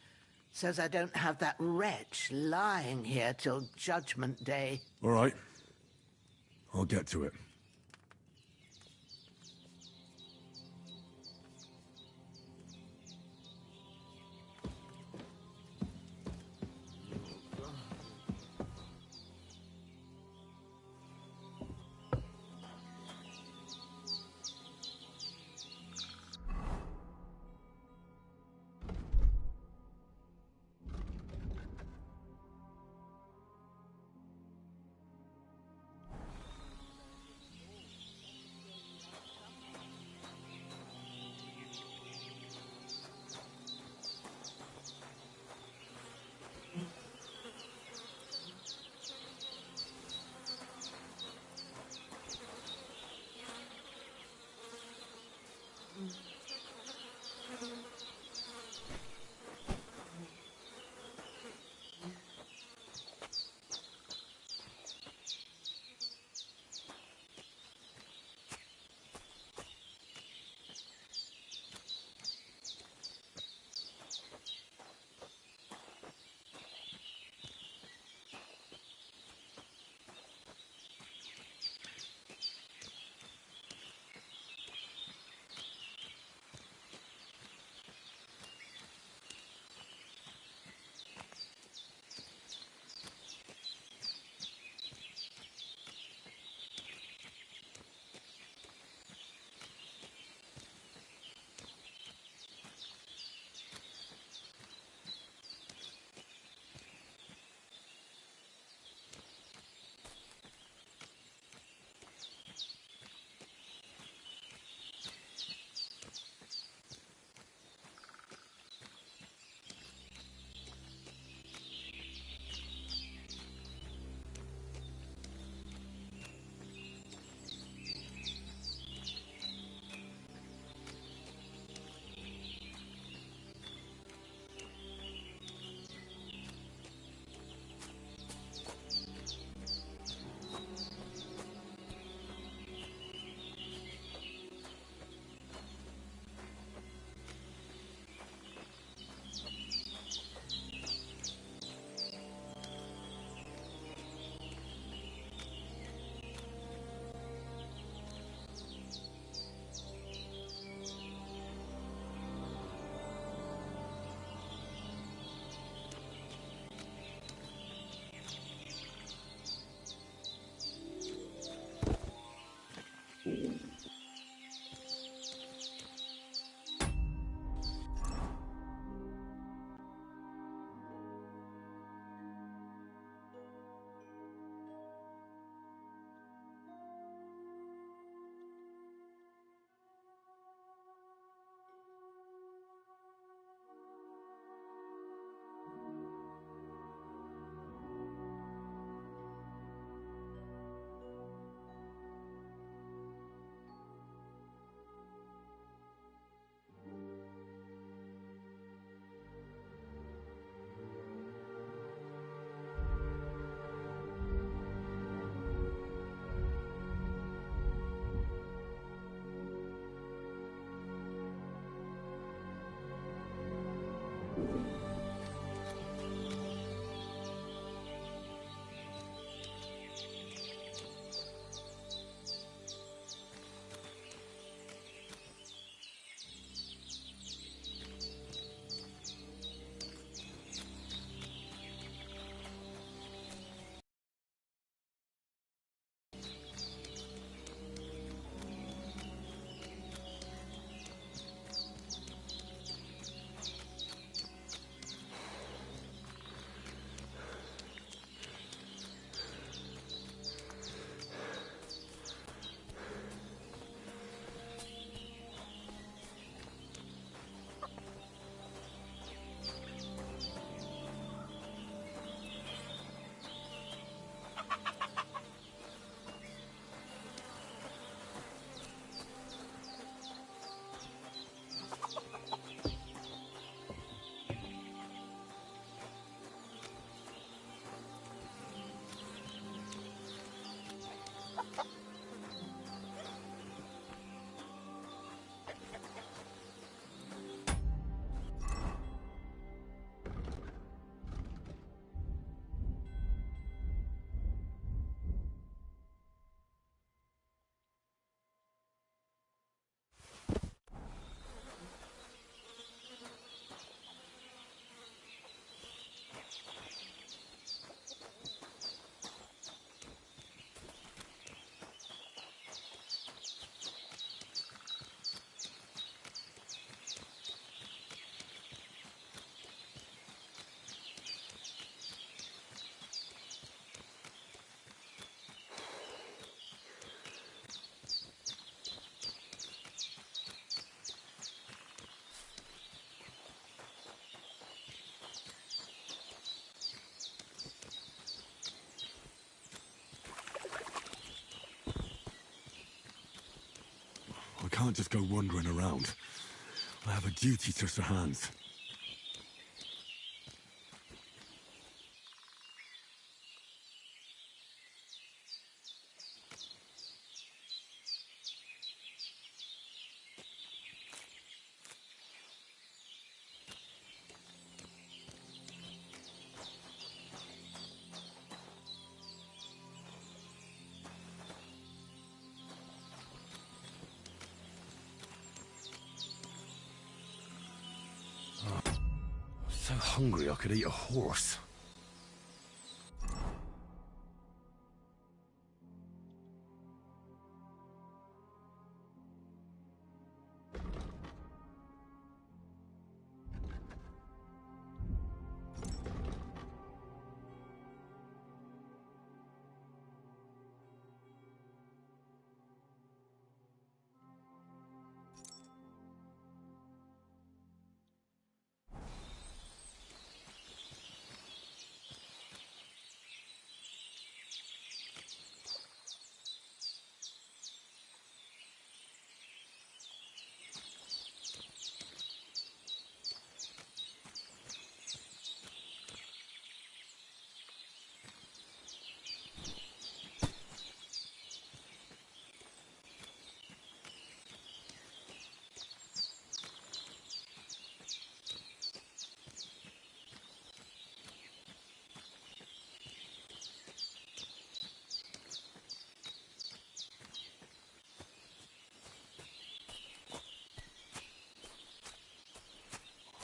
so's I don't have that wretch lying here till Judgment Day. All right. I'll get to it. I can't just go wandering around. I have a duty to Sir Hans. So hungry I could eat a horse.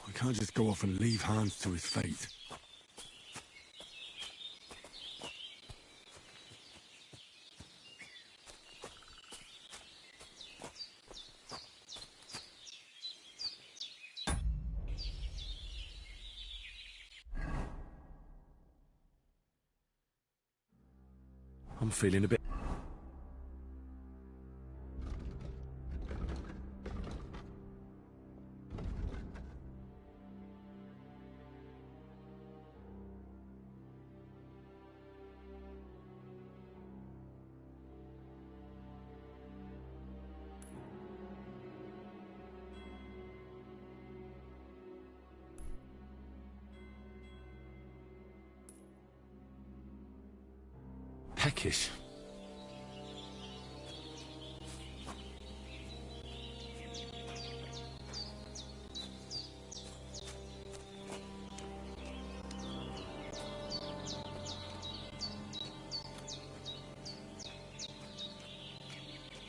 I can't just go off and leave Hans to his fate. I'm feeling a bit... peckish.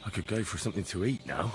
I could go for something to eat now.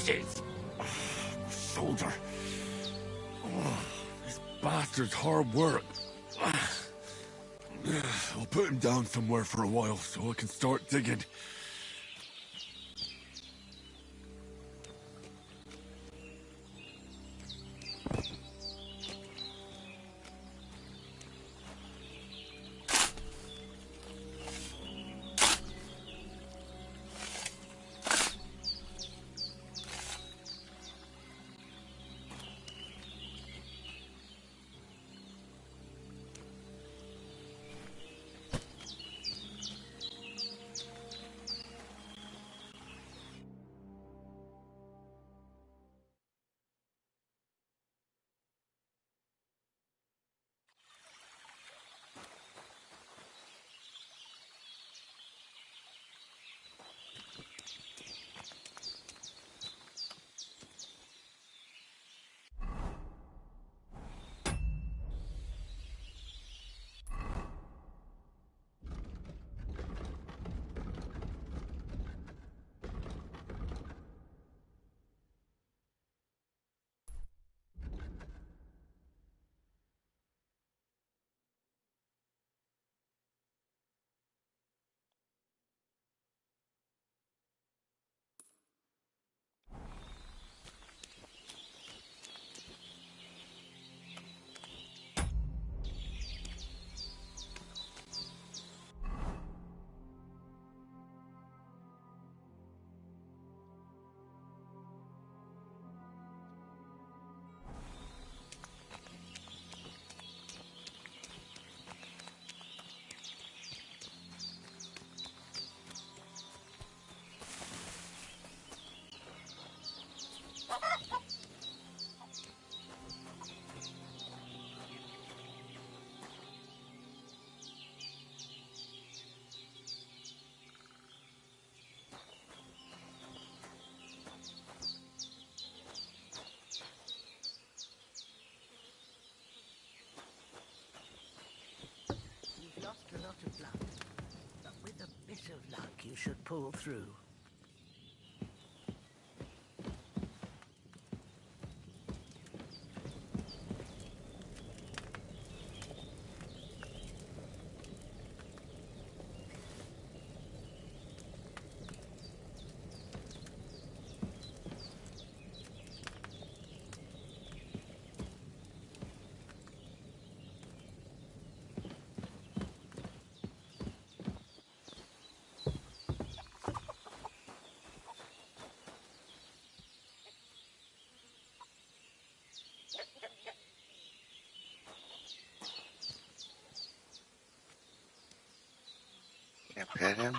Shit! My shoulder. This bastard's hard work. I'll put him down somewhere for a while so I can start digging. you should pull through. Can't pet him?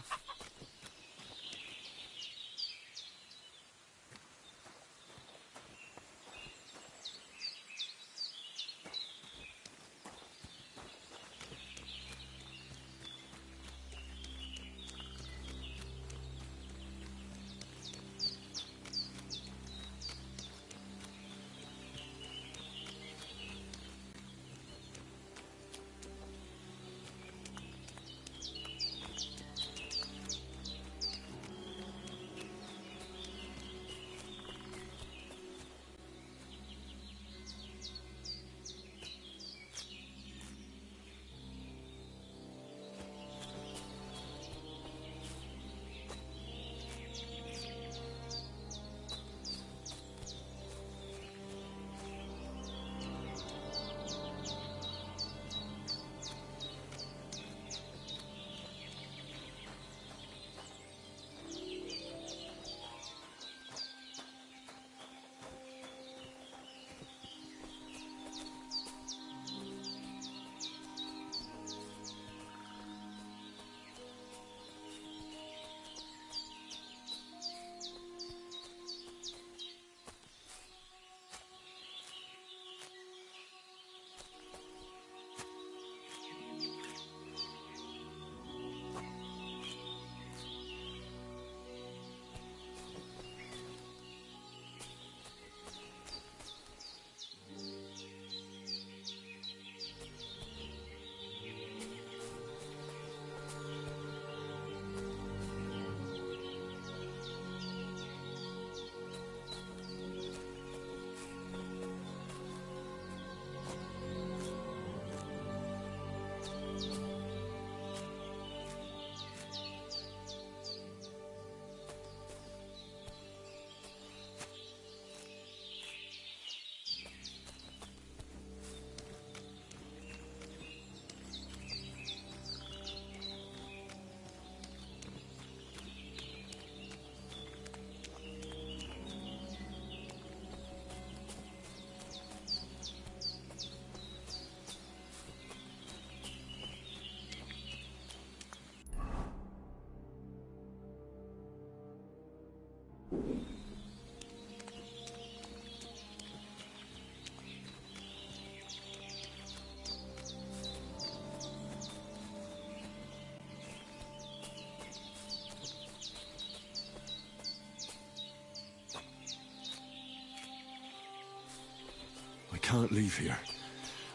I can't leave here.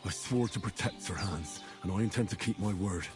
I swore to protect Sir Hans, and I intend to keep my word.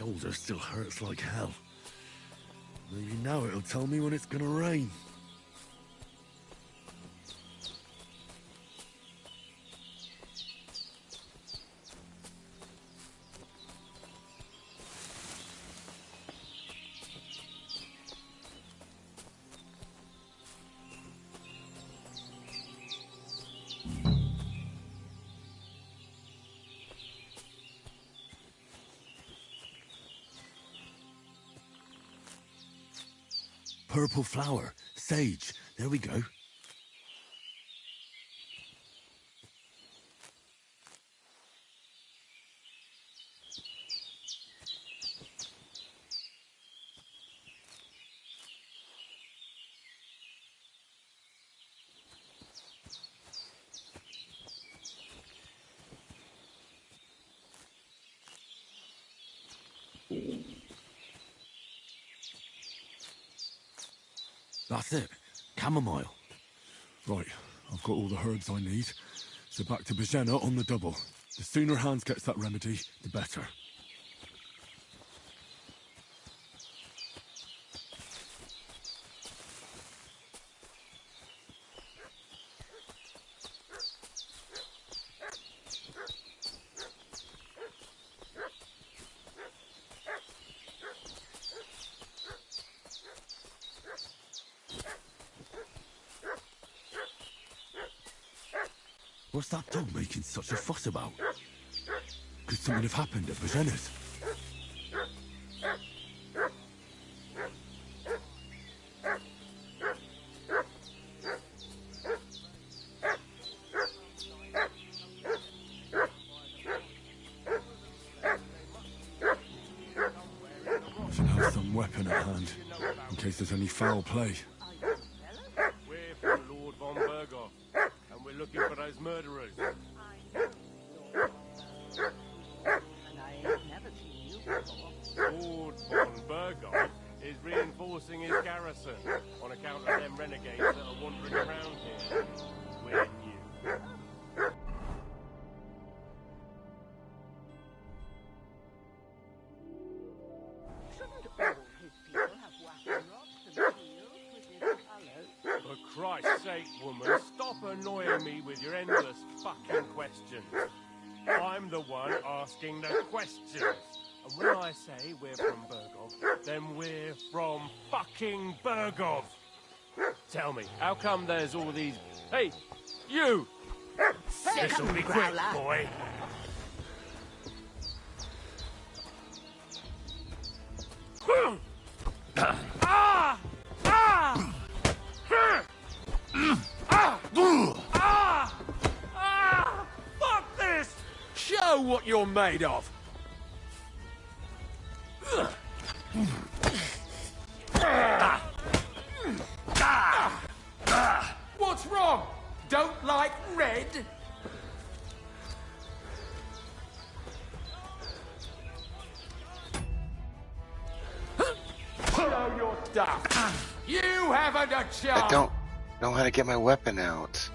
shoulder still hurts like hell. Maybe now it'll tell me when it's gonna rain. Purple flower. Sage. There we go. That's it. Chamomile. Right, I've got all the herbs I need. So back to Bajena on the double. The sooner Hans gets that remedy, the better. What's that dog making such a fuss about? Could something have happened at Bajena's? I should have some weapon at hand, in case there's any foul play. We're from Lord von Bergoff, and we're looking for those murderers. Lord von Bergoff is reinforcing his garrison on account of them renegades that are wandering around here. We're new. For Christ's sake, woman, stop annoying me with your endless fucking questions. I'm the one asking the questions. And when I say we're from Bergov, then we're from fucking Bergov. Tell me, how come there's all these... Hey, you! This'll be quick, boy. Ah! Ah! Fuck this! Show what you're made of. What's wrong? Don't like red? Show your stuff. You haven't a chance. I don't know how to get my weapon out.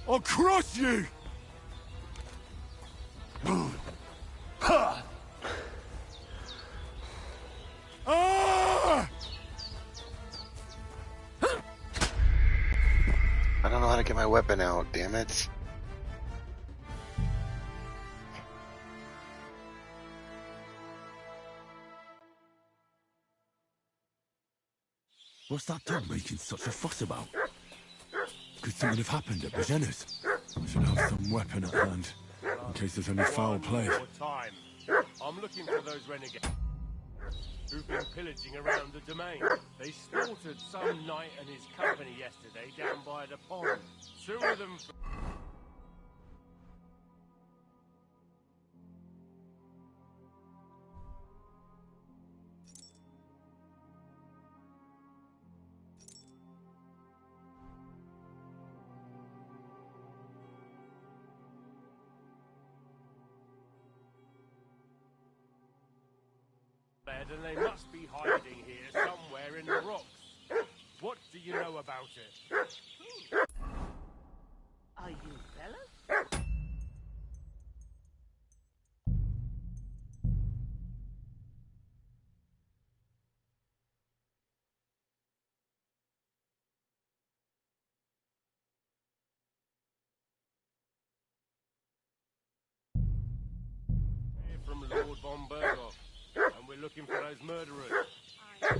I'll crush you! I don't know how to get my weapon out, damn it. What's that dog making such a fuss about? Could something have happened at Bajena's? I should have some weapon at hand, in case there's any foul play. Time. I'm looking for those renegades who've been pillaging around the domain. They slaughtered some knight and his company yesterday down by the pond. 2 of them... and they must be hiding here somewhere in the rocks. What do you know about it? Are you fellas? We're from Lord von Berghoff, and we're looking for those murderers. I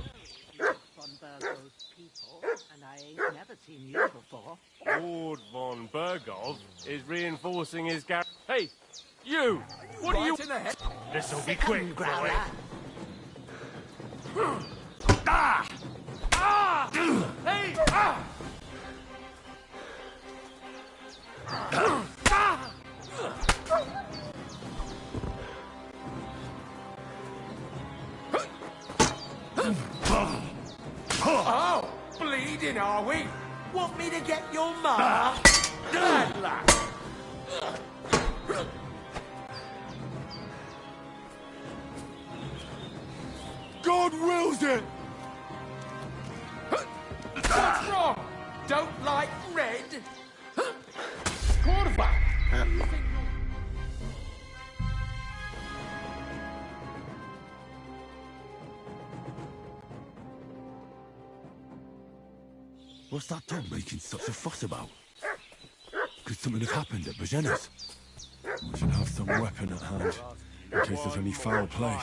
know Von Burgo's people, and I ain't never seen you before. Lord von Berghoff is reinforcing his gar- Hey, you! What are you- in the head? This'll be quick, boy. Ah! Ah! Hey! Ah! Oh, bleeding, are we? Want me to get your mother? Bad luck. God wills it! What's wrong? Don't like red? Corva! What's that dog making such a fuss about? Could something have happened at Bajena's? We should have some weapon at hand, in case there's any foul play.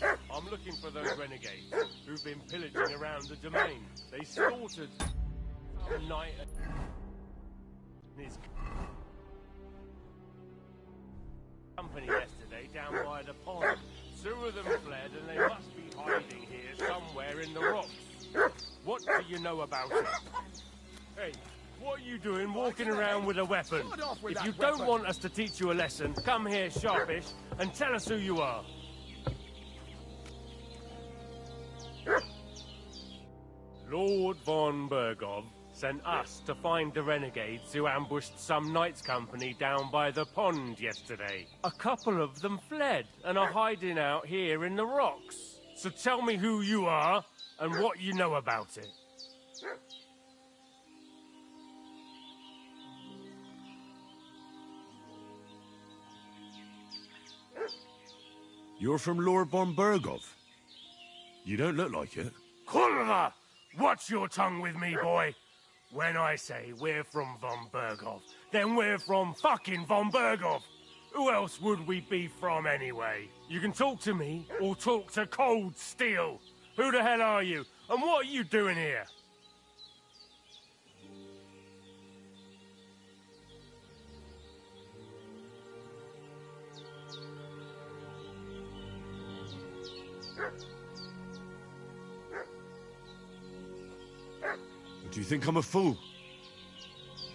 I'm looking for those renegades who've been pillaging around the domain. They slaughtered some knight and his company yesterday down by the pond. Two of them fled and they must be hiding here somewhere in the rocks. What do you know about it? Hey, what are you doing walking around with a weapon? If you don't want us to teach you a lesson, come here, sharpish, and tell us who you are. Lord von Berghoff sent us to find the renegades who ambushed some knights' company down by the pond yesterday. A couple of them fled and are hiding out here in the rocks. So tell me who you are and what you know about it. You're from Lord von Berghoff? You don't look like it. Kulva! Watch your tongue with me, boy. When I say we're from von Berghoff, then we're from fucking von Berghoff. Who else would we be from anyway? You can talk to me or talk to cold steel. Who the hell are you? And what are you doing here? Do you think I'm a fool?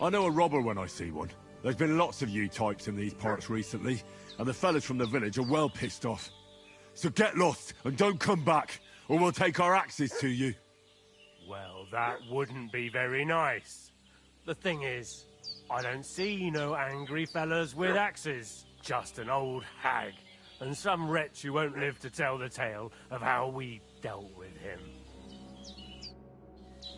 I know a robber when I see one. There's been lots of you types in these parts recently, and the fellas from the village are well pissed off. So get lost and don't come back, or we'll take our axes to you. Well, that wouldn't be very nice. The thing is, I don't see no angry fellas with axes. Just an old hag, and some wretch who won't live to tell the tale of how we dealt with him.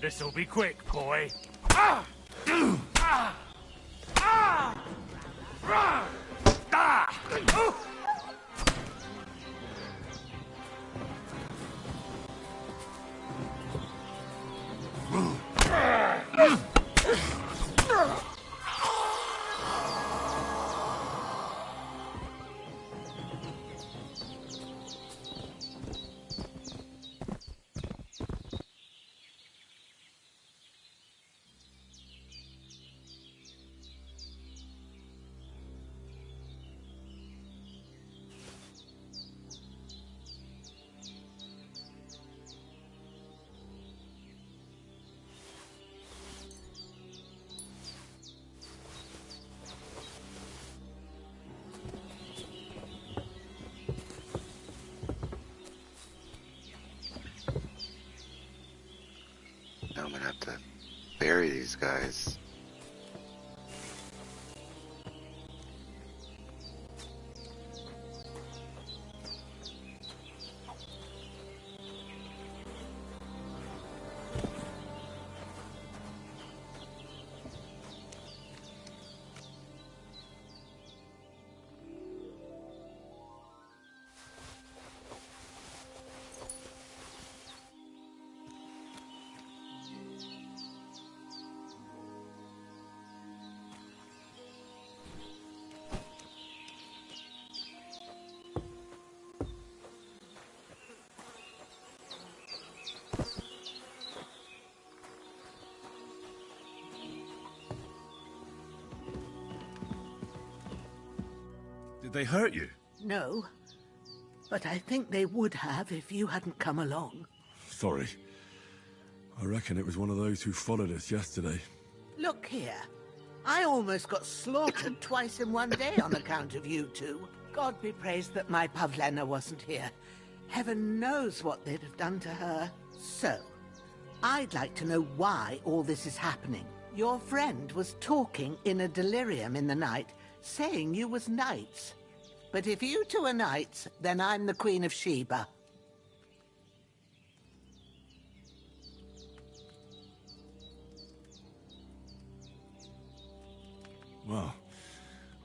This'll be quick, boy. Ah! Ah! Ah! Ah! Ah! Now I'm gonna have to bury these guys. they hurt you? No, but I think they would have if you hadn't come along. Sorry. I reckon it was one of those who followed us yesterday. Look here. I almost got slaughtered twice in one day on account of you two. God be praised that my Pavlena wasn't here. Heaven knows what they'd have done to her. So, I'd like to know why all this is happening. Your friend was talking in a delirium in the night, saying you was knights. But if you two are knights, then I'm the Queen of Sheba. Well,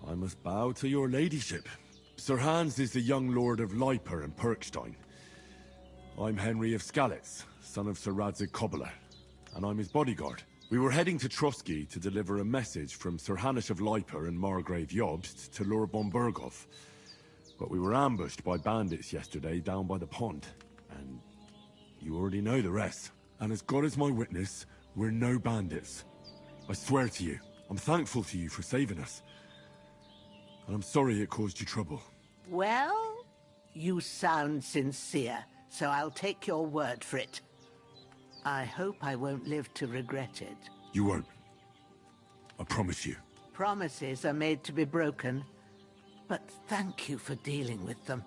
I must bow to your ladyship. Sir Hans is the young lord of Leiper and Perkstein. I'm Henry of Skalitz, son of Sir Radzig Cobbler, and I'm his bodyguard. We were heading to Trotsky to deliver a message from Sir Hanish of Leiper and Margrave Jobst to Lord Bombergov. But we were ambushed by bandits yesterday down by the pond, and you already know the rest. And as God is my witness, we're no bandits. I swear to you, I'm thankful to you for saving us. And I'm sorry it caused you trouble. Well, you sound sincere, so I'll take your word for it. I hope I won't live to regret it. You won't. I promise you. Promises are made to be broken, but thank you for dealing with them.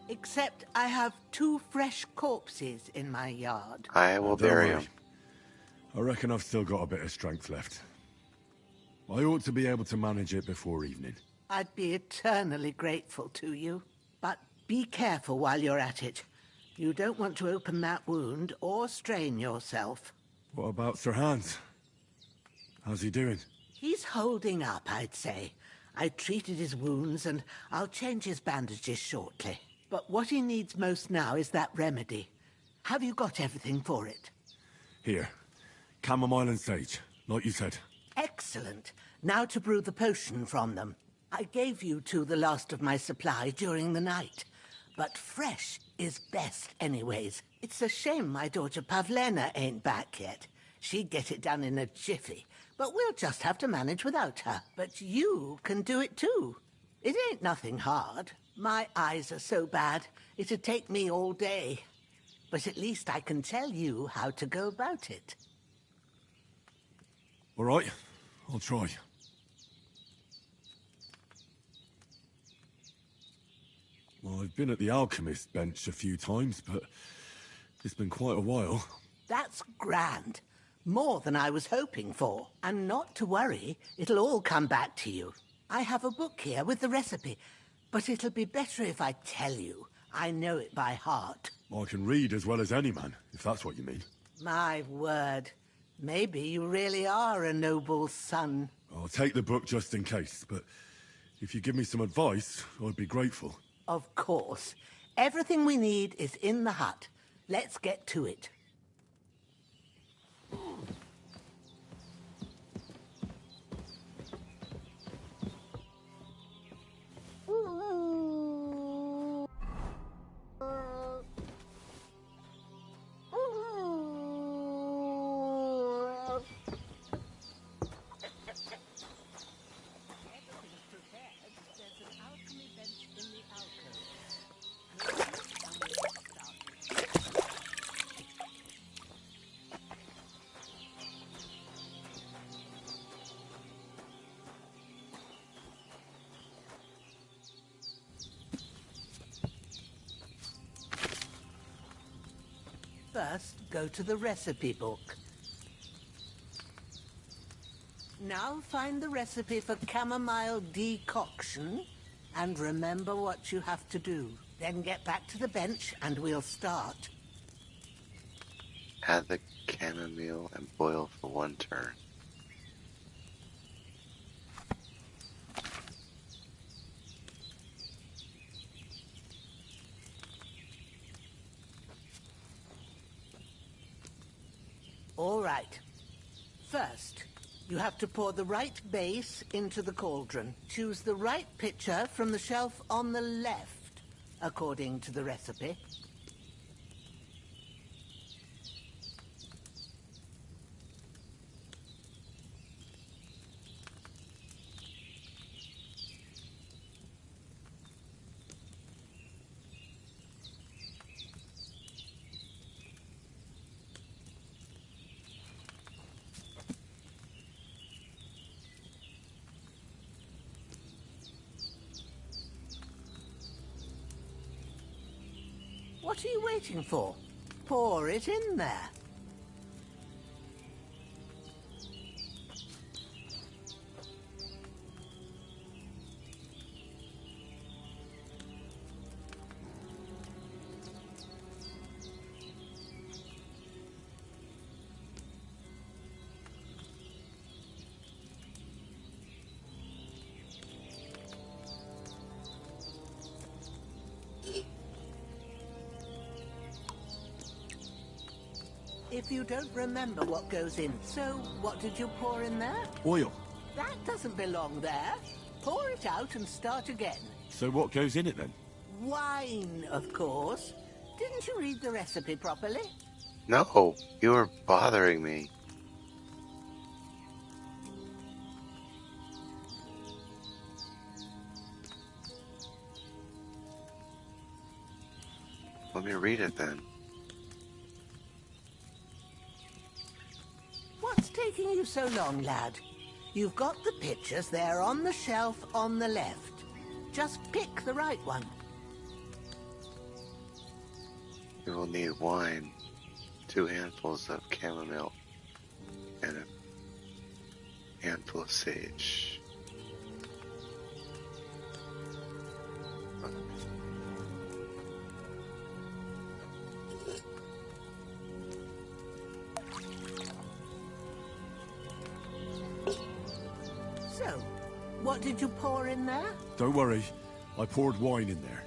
Except I have 2 fresh corpses in my yard. I will bury him. I reckon I've still got a bit of strength left. I ought to be able to manage it before evening. I'd be eternally grateful to you. But be careful while you're at it. You don't want to open that wound or strain yourself. What about Sir Hans? How's he doing? He's holding up, I'd say. I treated his wounds and I'll change his bandages shortly. But what he needs most now is that remedy. Have you got everything for it? Here. Chamomile and sage, like you said. Excellent. Now to brew the potion from them. I gave you two the last of my supply during the night. But fresh is best anyways. It's a shame my daughter Pavlena ain't back yet. She'd get it done in a jiffy. But we'll just have to manage without her. But you can do it too. It ain't nothing hard. My eyes are so bad, it'd take me all day. But at least I can tell you how to go about it. All right, I'll try. Well, I've been at the alchemist bench a few times, but it's been quite a while. That's grand. More than I was hoping for. And not to worry, it'll all come back to you. I have a book here with the recipe, but it'll be better if I tell you. I know it by heart. I can read as well as any man, if that's what you mean. My word. Maybe you really are a noble son. I'll take the book just in case, but if you give me some advice, I'd be grateful. Of course. Everything we need is in the hut. Let's get to it. First, go to the recipe book. Now find the recipe for chamomile decoction, and remember what you have to do. Then get back to the bench, and we'll start. Add the chamomile and boil for 1 turn. All right. First, you have to pour the right base into the cauldron. Choose the right pitcher from the shelf on the left, according to the recipe. What are you waiting for? Pour it in there. If you don't remember what goes in, so what did you pour in there? Oil. That doesn't belong there. Pour it out and start again. So what goes in it then? Wine, of course. Didn't you read the recipe properly? No, you were bothering me. Let me read it then. What's taking you so long, lad? You've got the pictures there on the shelf on the left. Just pick the right one. We will need wine, 2 handfuls of chamomile, and a handful of sage. So, what did you pour in there? Don't worry, I poured wine in there.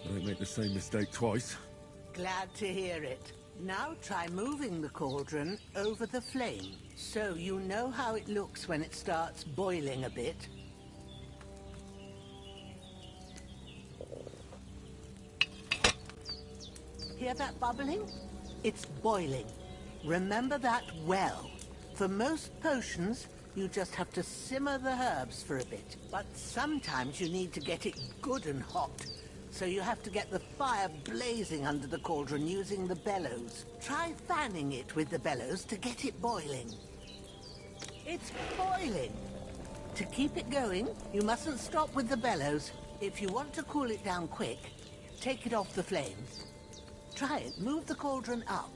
I don't make the same mistake twice. Glad to hear it. Now try moving the cauldron over the flame, so you know how it looks when it starts boiling a bit. Hear that bubbling? It's boiling. Remember that well. For most potions, you just have to simmer the herbs for a bit. But sometimes you need to get it good and hot. So you have to get the fire blazing under the cauldron using the bellows. Try fanning it with the bellows to get it boiling. It's boiling. To keep it going, you mustn't stop with the bellows. If you want to cool it down quick, take it off the flames. Try it. Move the cauldron up.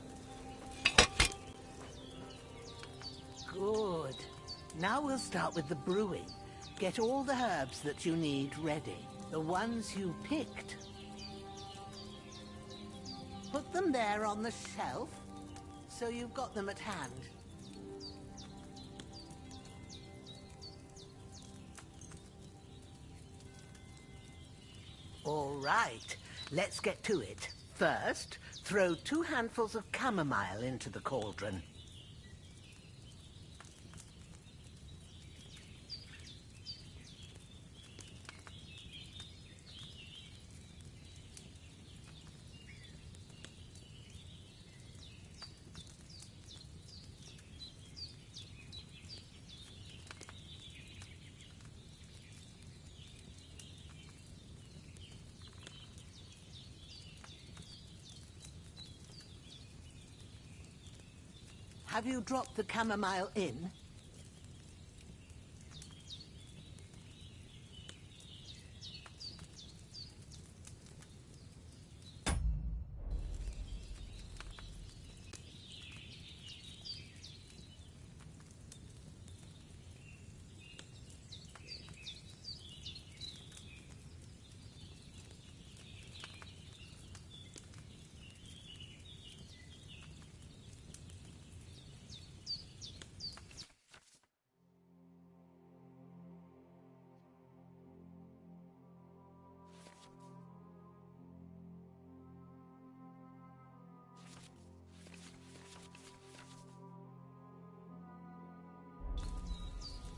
Good. Now we'll start with the brewing. Get all the herbs that you need ready. The ones you picked. Put them there on the shelf, so you've got them at hand. All right, let's get to it. First, throw 2 handfuls of chamomile into the cauldron. Have you dropped the chamomile in?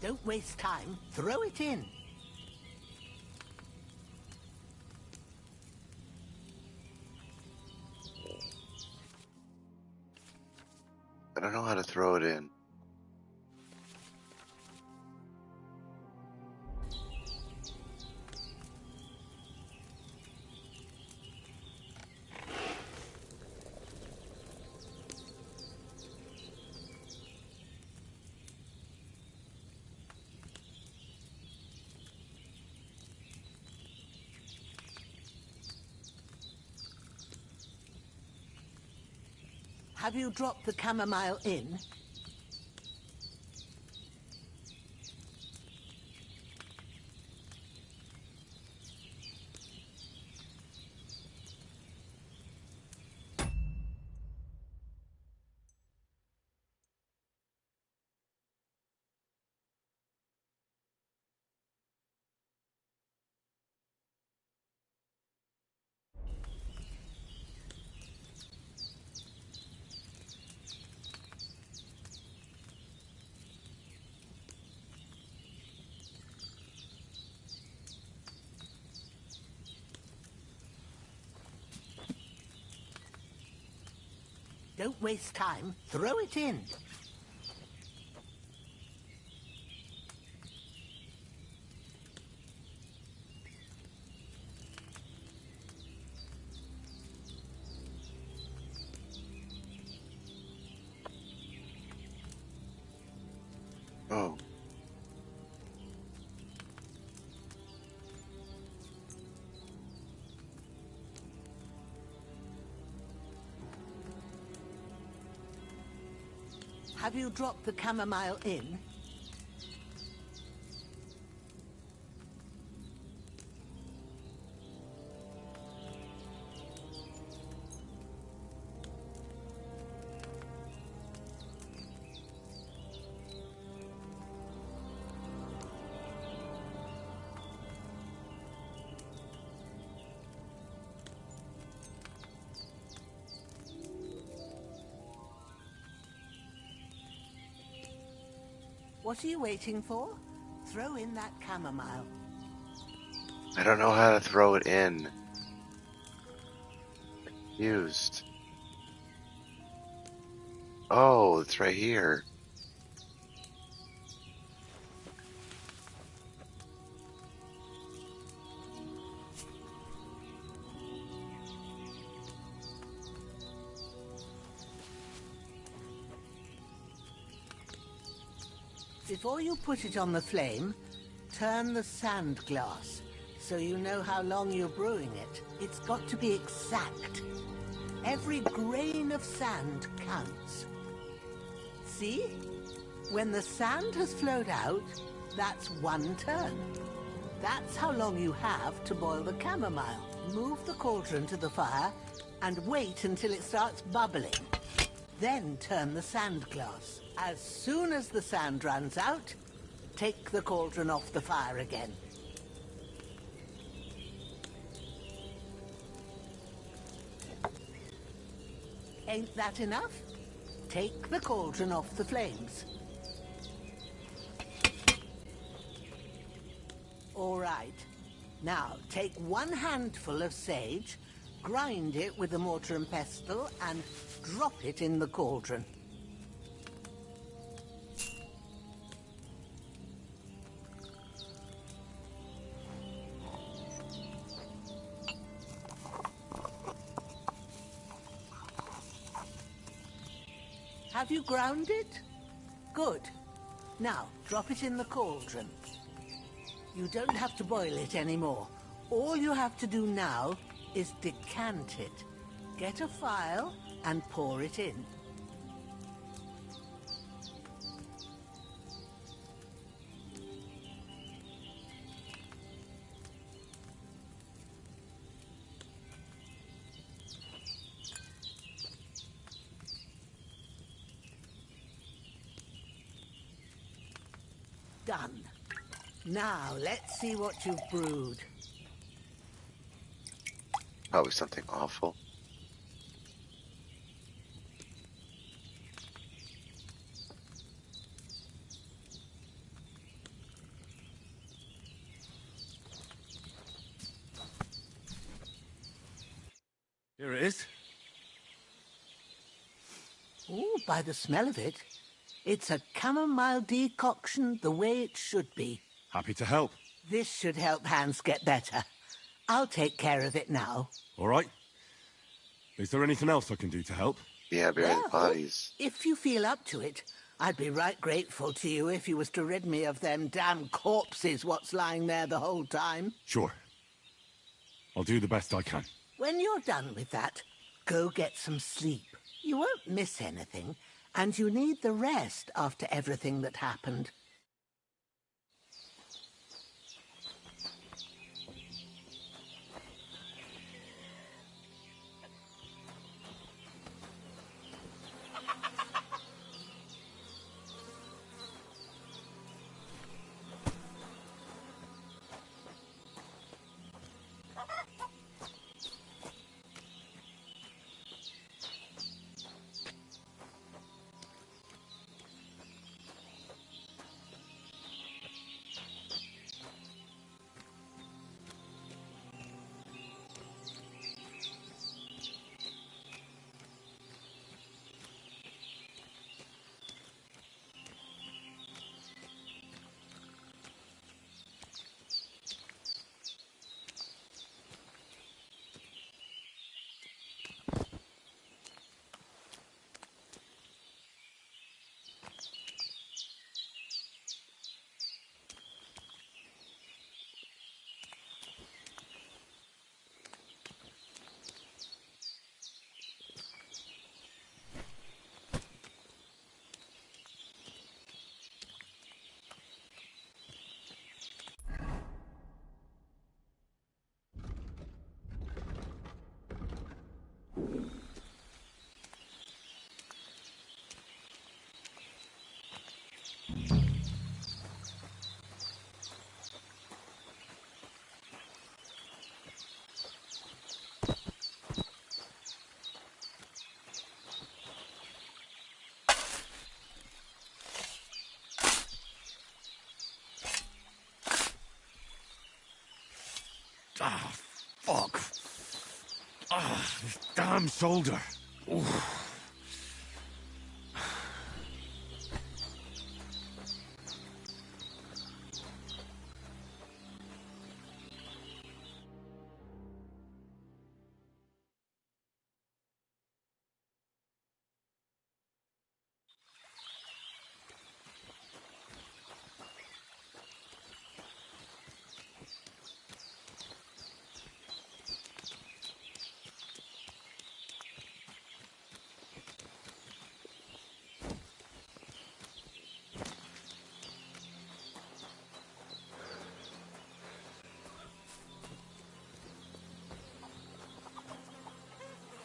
Don't waste time. Throw it in. I don't know how to throw it in. Have you dropped the chamomile in? Don't waste time. Throw it in. Oh. Have you dropped the chamomile in? What are you waiting for? Throw in that chamomile. I don't know how to throw it in. Used. Oh, it's right here. Before you put it on the flame, turn the sand glass so you know how long you're brewing it. It's got to be exact. Every grain of sand counts. See? When the sand has flowed out, that's 1 turn. That's how long you have to boil the chamomile. Move the cauldron to the fire and wait until it starts bubbling. Then turn the sand glass. As soon as the sand runs out, take the cauldron off the fire again. Ain't that enough? Take the cauldron off the flames. All right. Now, take 1 handful of sage, grind it with a mortar and pestle, and drop it in the cauldron. Have you ground it? Good. Now, drop it in the cauldron. You don't have to boil it anymore. All you have to do now is decant it. Get a phial and pour it in. Done. Now, let's see what you've brewed. Probably something awful. Here it is. Oh, by the smell of it, it's a chamomile decoction the way it should be. Happy to help. This should help Hans get better. I'll take care of it now. All right. Is there anything else I can do to help? Yeah, bury the bodies. If you feel up to it, I'd be right grateful to you if you was to rid me of them damn corpses what's lying there the whole time. Sure. I'll do the best I can. When you're done with that, go get some sleep. You won't miss anything, and you need the rest after everything that happened. Ah, fuck. Ah, this damn shoulder. Oof.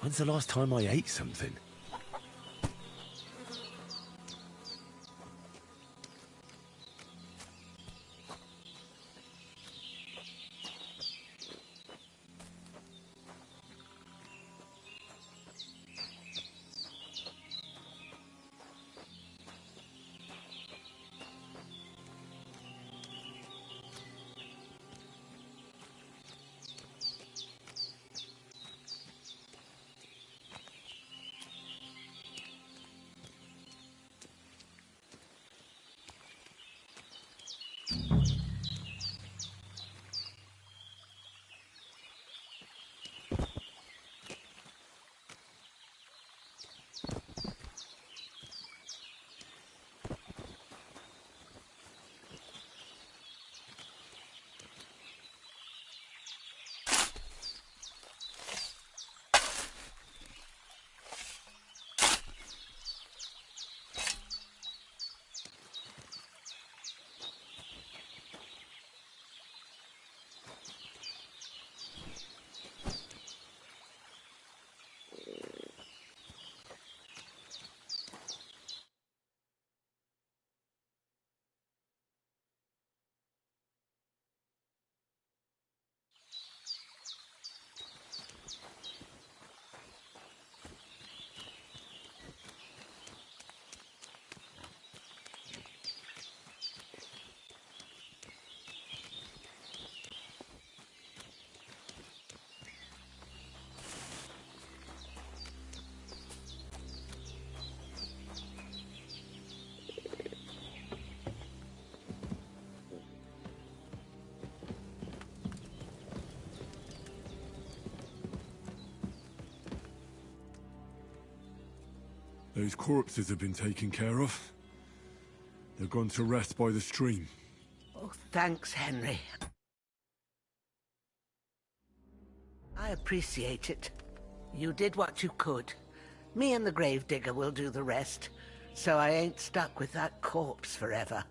When's the last time I ate something? Those corpses have been taken care of. They're gone to rest by the stream. Oh, thanks, Henry. I appreciate it. You did what you could. Me and the gravedigger will do the rest, so I ain't stuck with that corpse forever.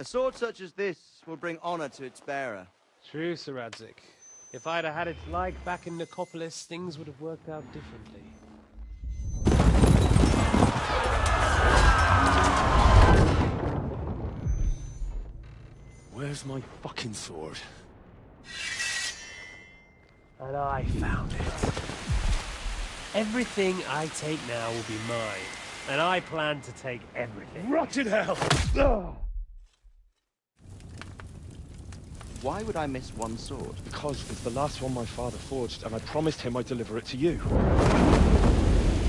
A sword such as this will bring honor to its bearer. True, Sir Radzik. If I'd have had it like back in Nicopolis, things would have worked out differently. Where's my fucking sword? And I found it. Everything I take now will be mine, and I plan to take everything. Rotted hell! Ugh. Why would I miss one sword? Because it's the last one my father forged, and I promised him I'd deliver it to you.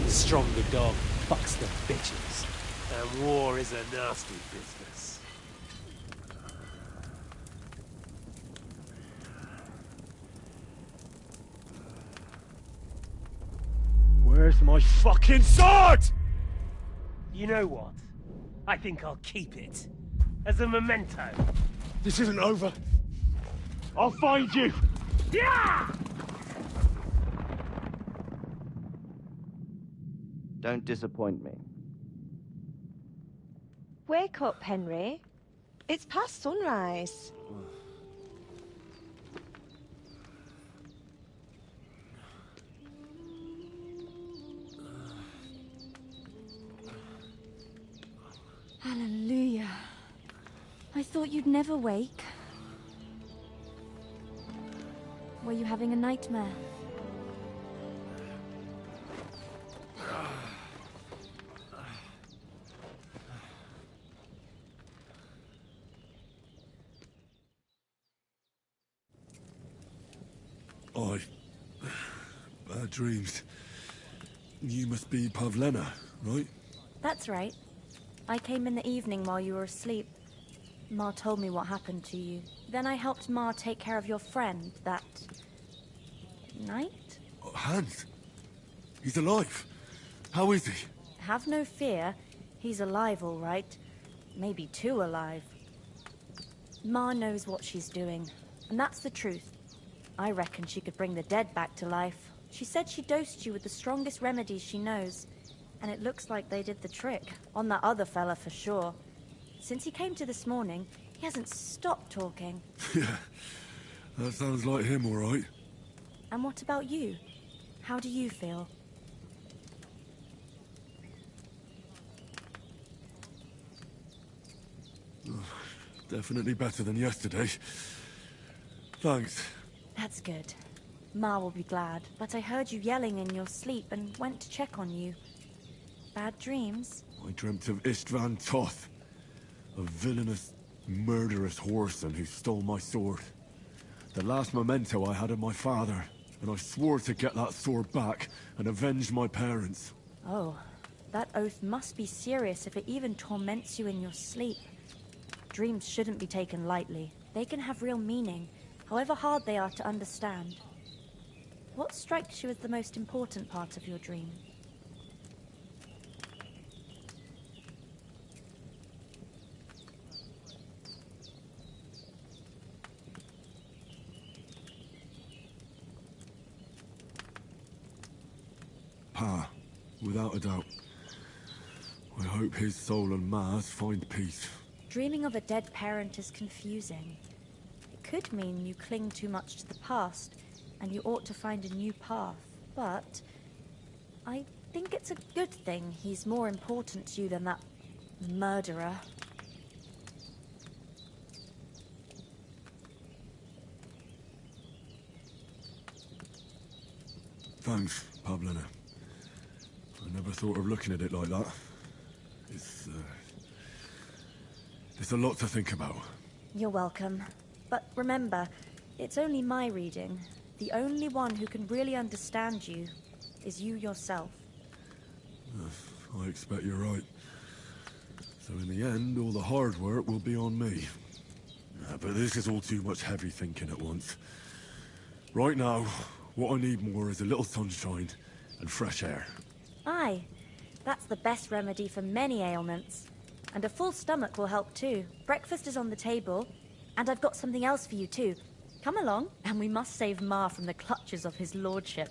Stronger dog fucks the bitches, and war is a nasty business. Where's my fucking sword? You know what? I think I'll keep it. As a memento. This isn't over. I'll find you! Yeah! Don't disappoint me. Wake up, Henry. It's past sunrise. Hallelujah. I thought you'd never wake. Were you having a nightmare? Bad dreams. You must be Pavlena, right? That's right. I came in the evening while you were asleep. Ma told me what happened to you. Then I helped Ma take care of your friend that night? Hans? He's alive. How is he? Have no fear. He's alive, all right. Maybe too alive. Ma knows what she's doing, and that's the truth. I reckon she could bring the dead back to life. She said she dosed you with the strongest remedies she knows, and it looks like they did the trick. On that other fella for sure. Since he came to this morning, he hasn't stopped talking. Yeah, that sounds like him, all right. And what about you? How do you feel? Definitely better than yesterday. Thanks. That's good. Ma will be glad, but I heard you yelling in your sleep and went to check on you. Bad dreams? I dreamt of Istvan Toth, a villainous, murderous whoreson who stole my sword. The last memento I had of my father, and I swore to get that sword back and avenge my parents. Oh, that oath must be serious if it even torments you in your sleep. Dreams shouldn't be taken lightly. They can have real meaning, however hard they are to understand. What strikes you as the most important part of your dream? Pa, without a doubt. I hope his soul and Ma's find peace. Dreaming of a dead parent is confusing. It could mean you cling too much to the past, and you ought to find a new path. But I think it's a good thing he's more important to you than that murderer. Thanks, Pavlina. I never thought of looking at it like that. It's a lot to think about. You're welcome. But remember, it's only my reading. The only one who can really understand you is you yourself. I expect you're right. So in the end, all the hard work will be on me. But this is all too much heavy thinking at once. Right now, what I need more is a little sunshine and fresh air. Aye, that's the best remedy for many ailments. And a full stomach will help too. Breakfast is on the table, and I've got something else for you too. Come along, and we must save Ma from the clutches of his lordship.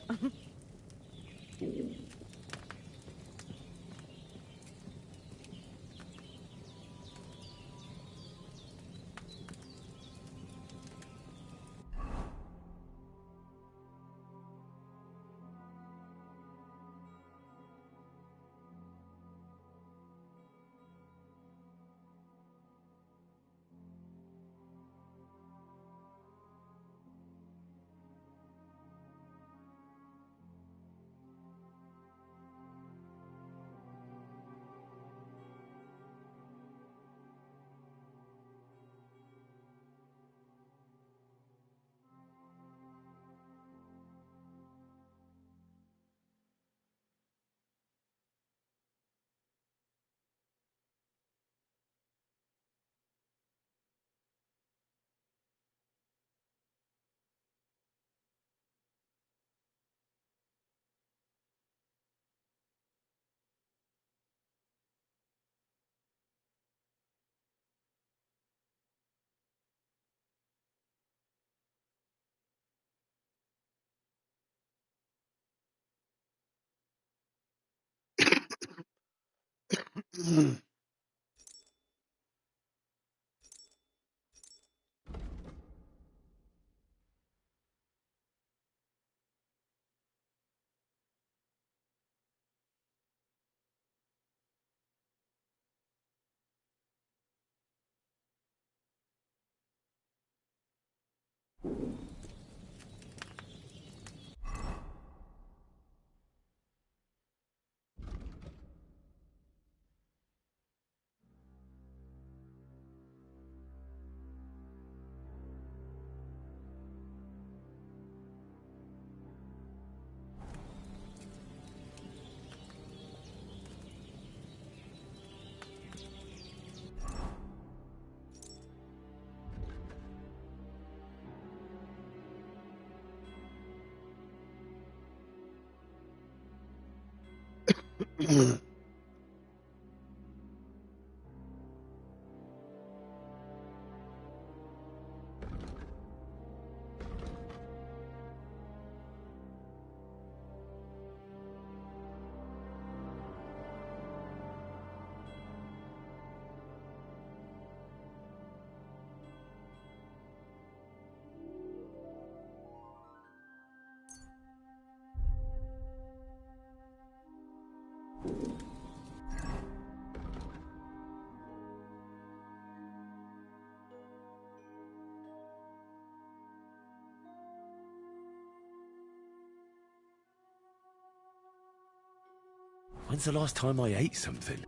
When's the last time I ate something?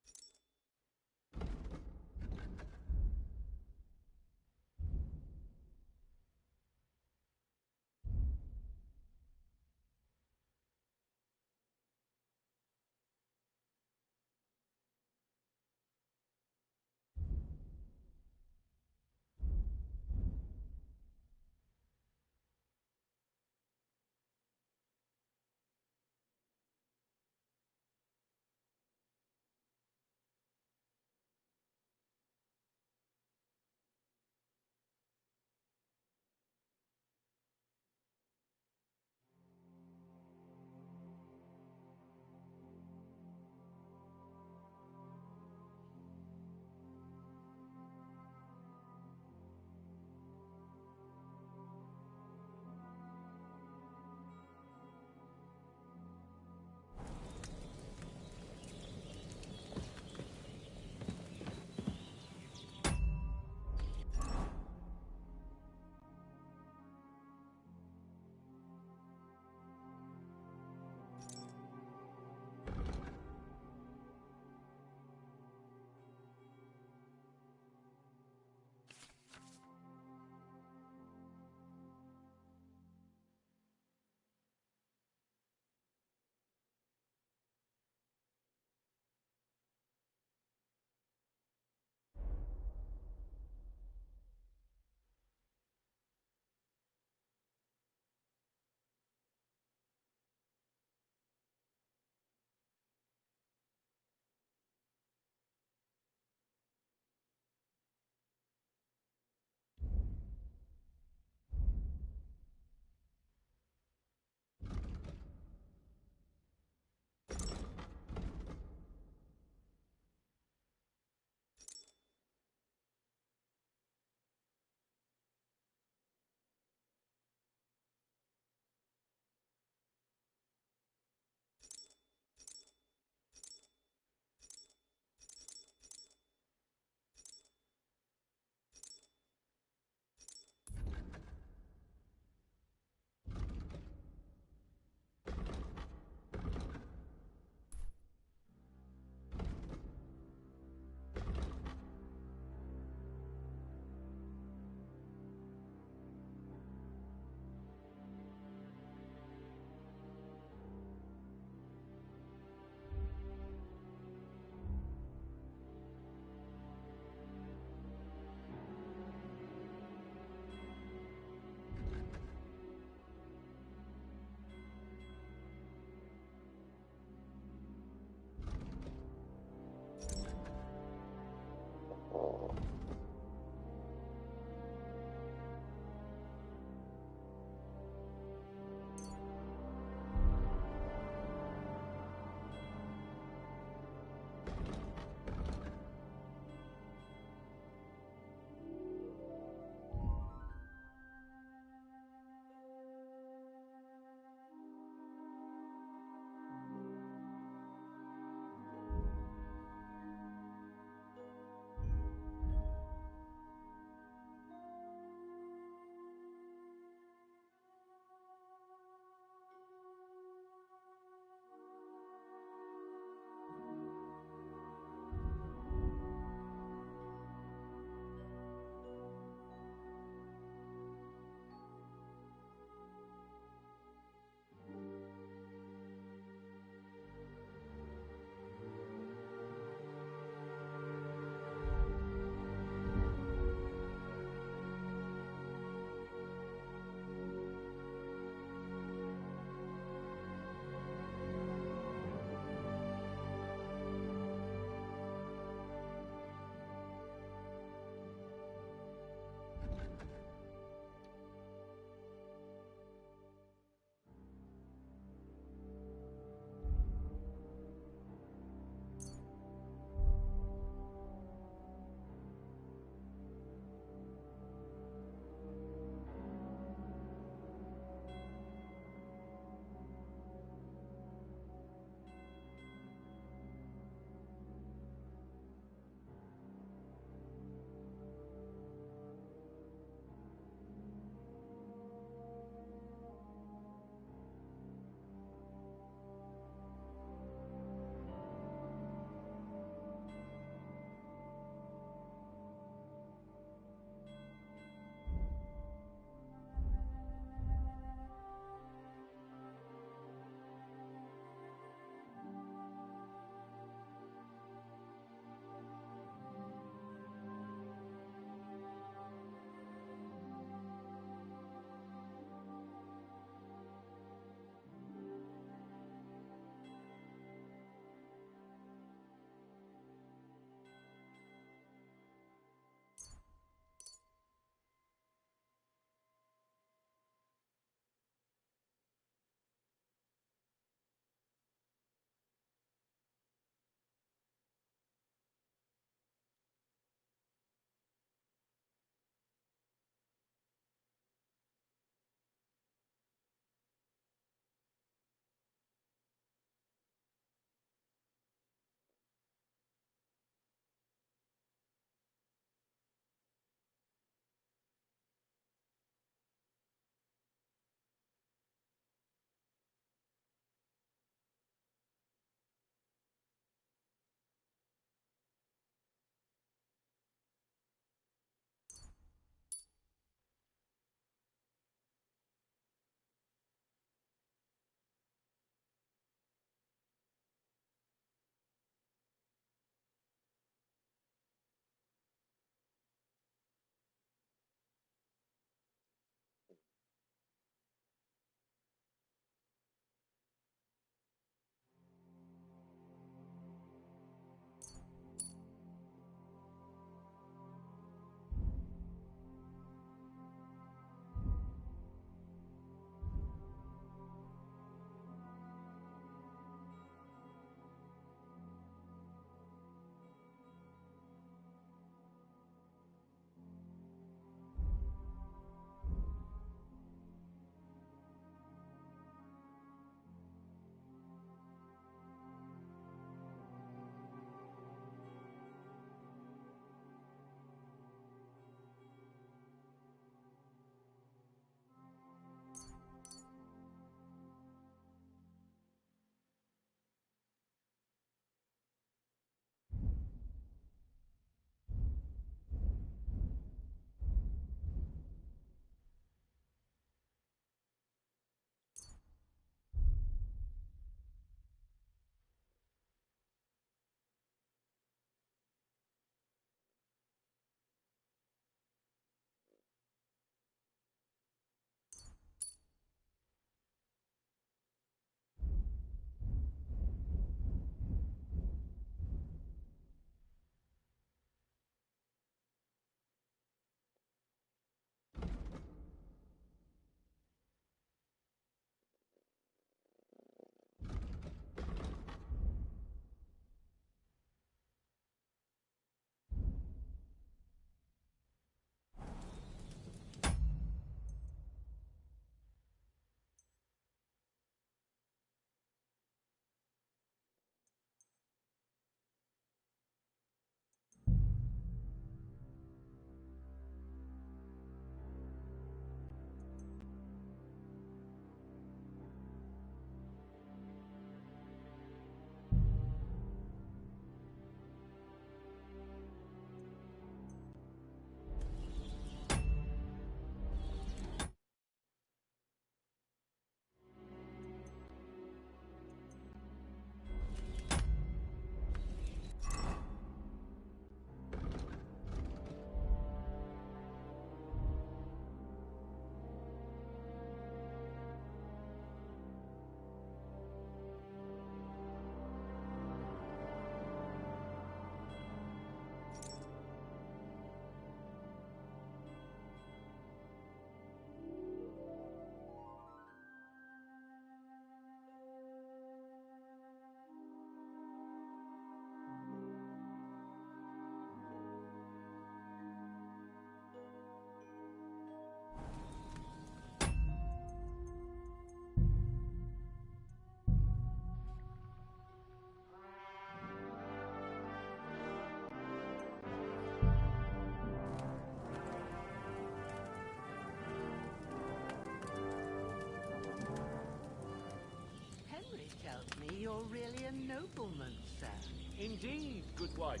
Indeed, good wife.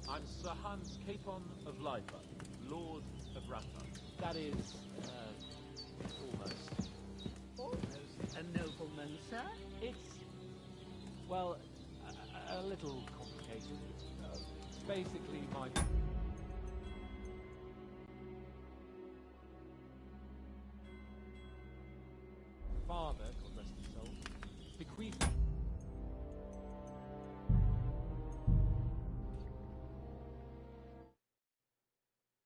I'm Sir Hans Capon of Lipa, Lord of Rafa. That is, almost. Almost a nobleman, sir? It's, well, a little complicated. It's basically my... father, God rest his soul, bequeathed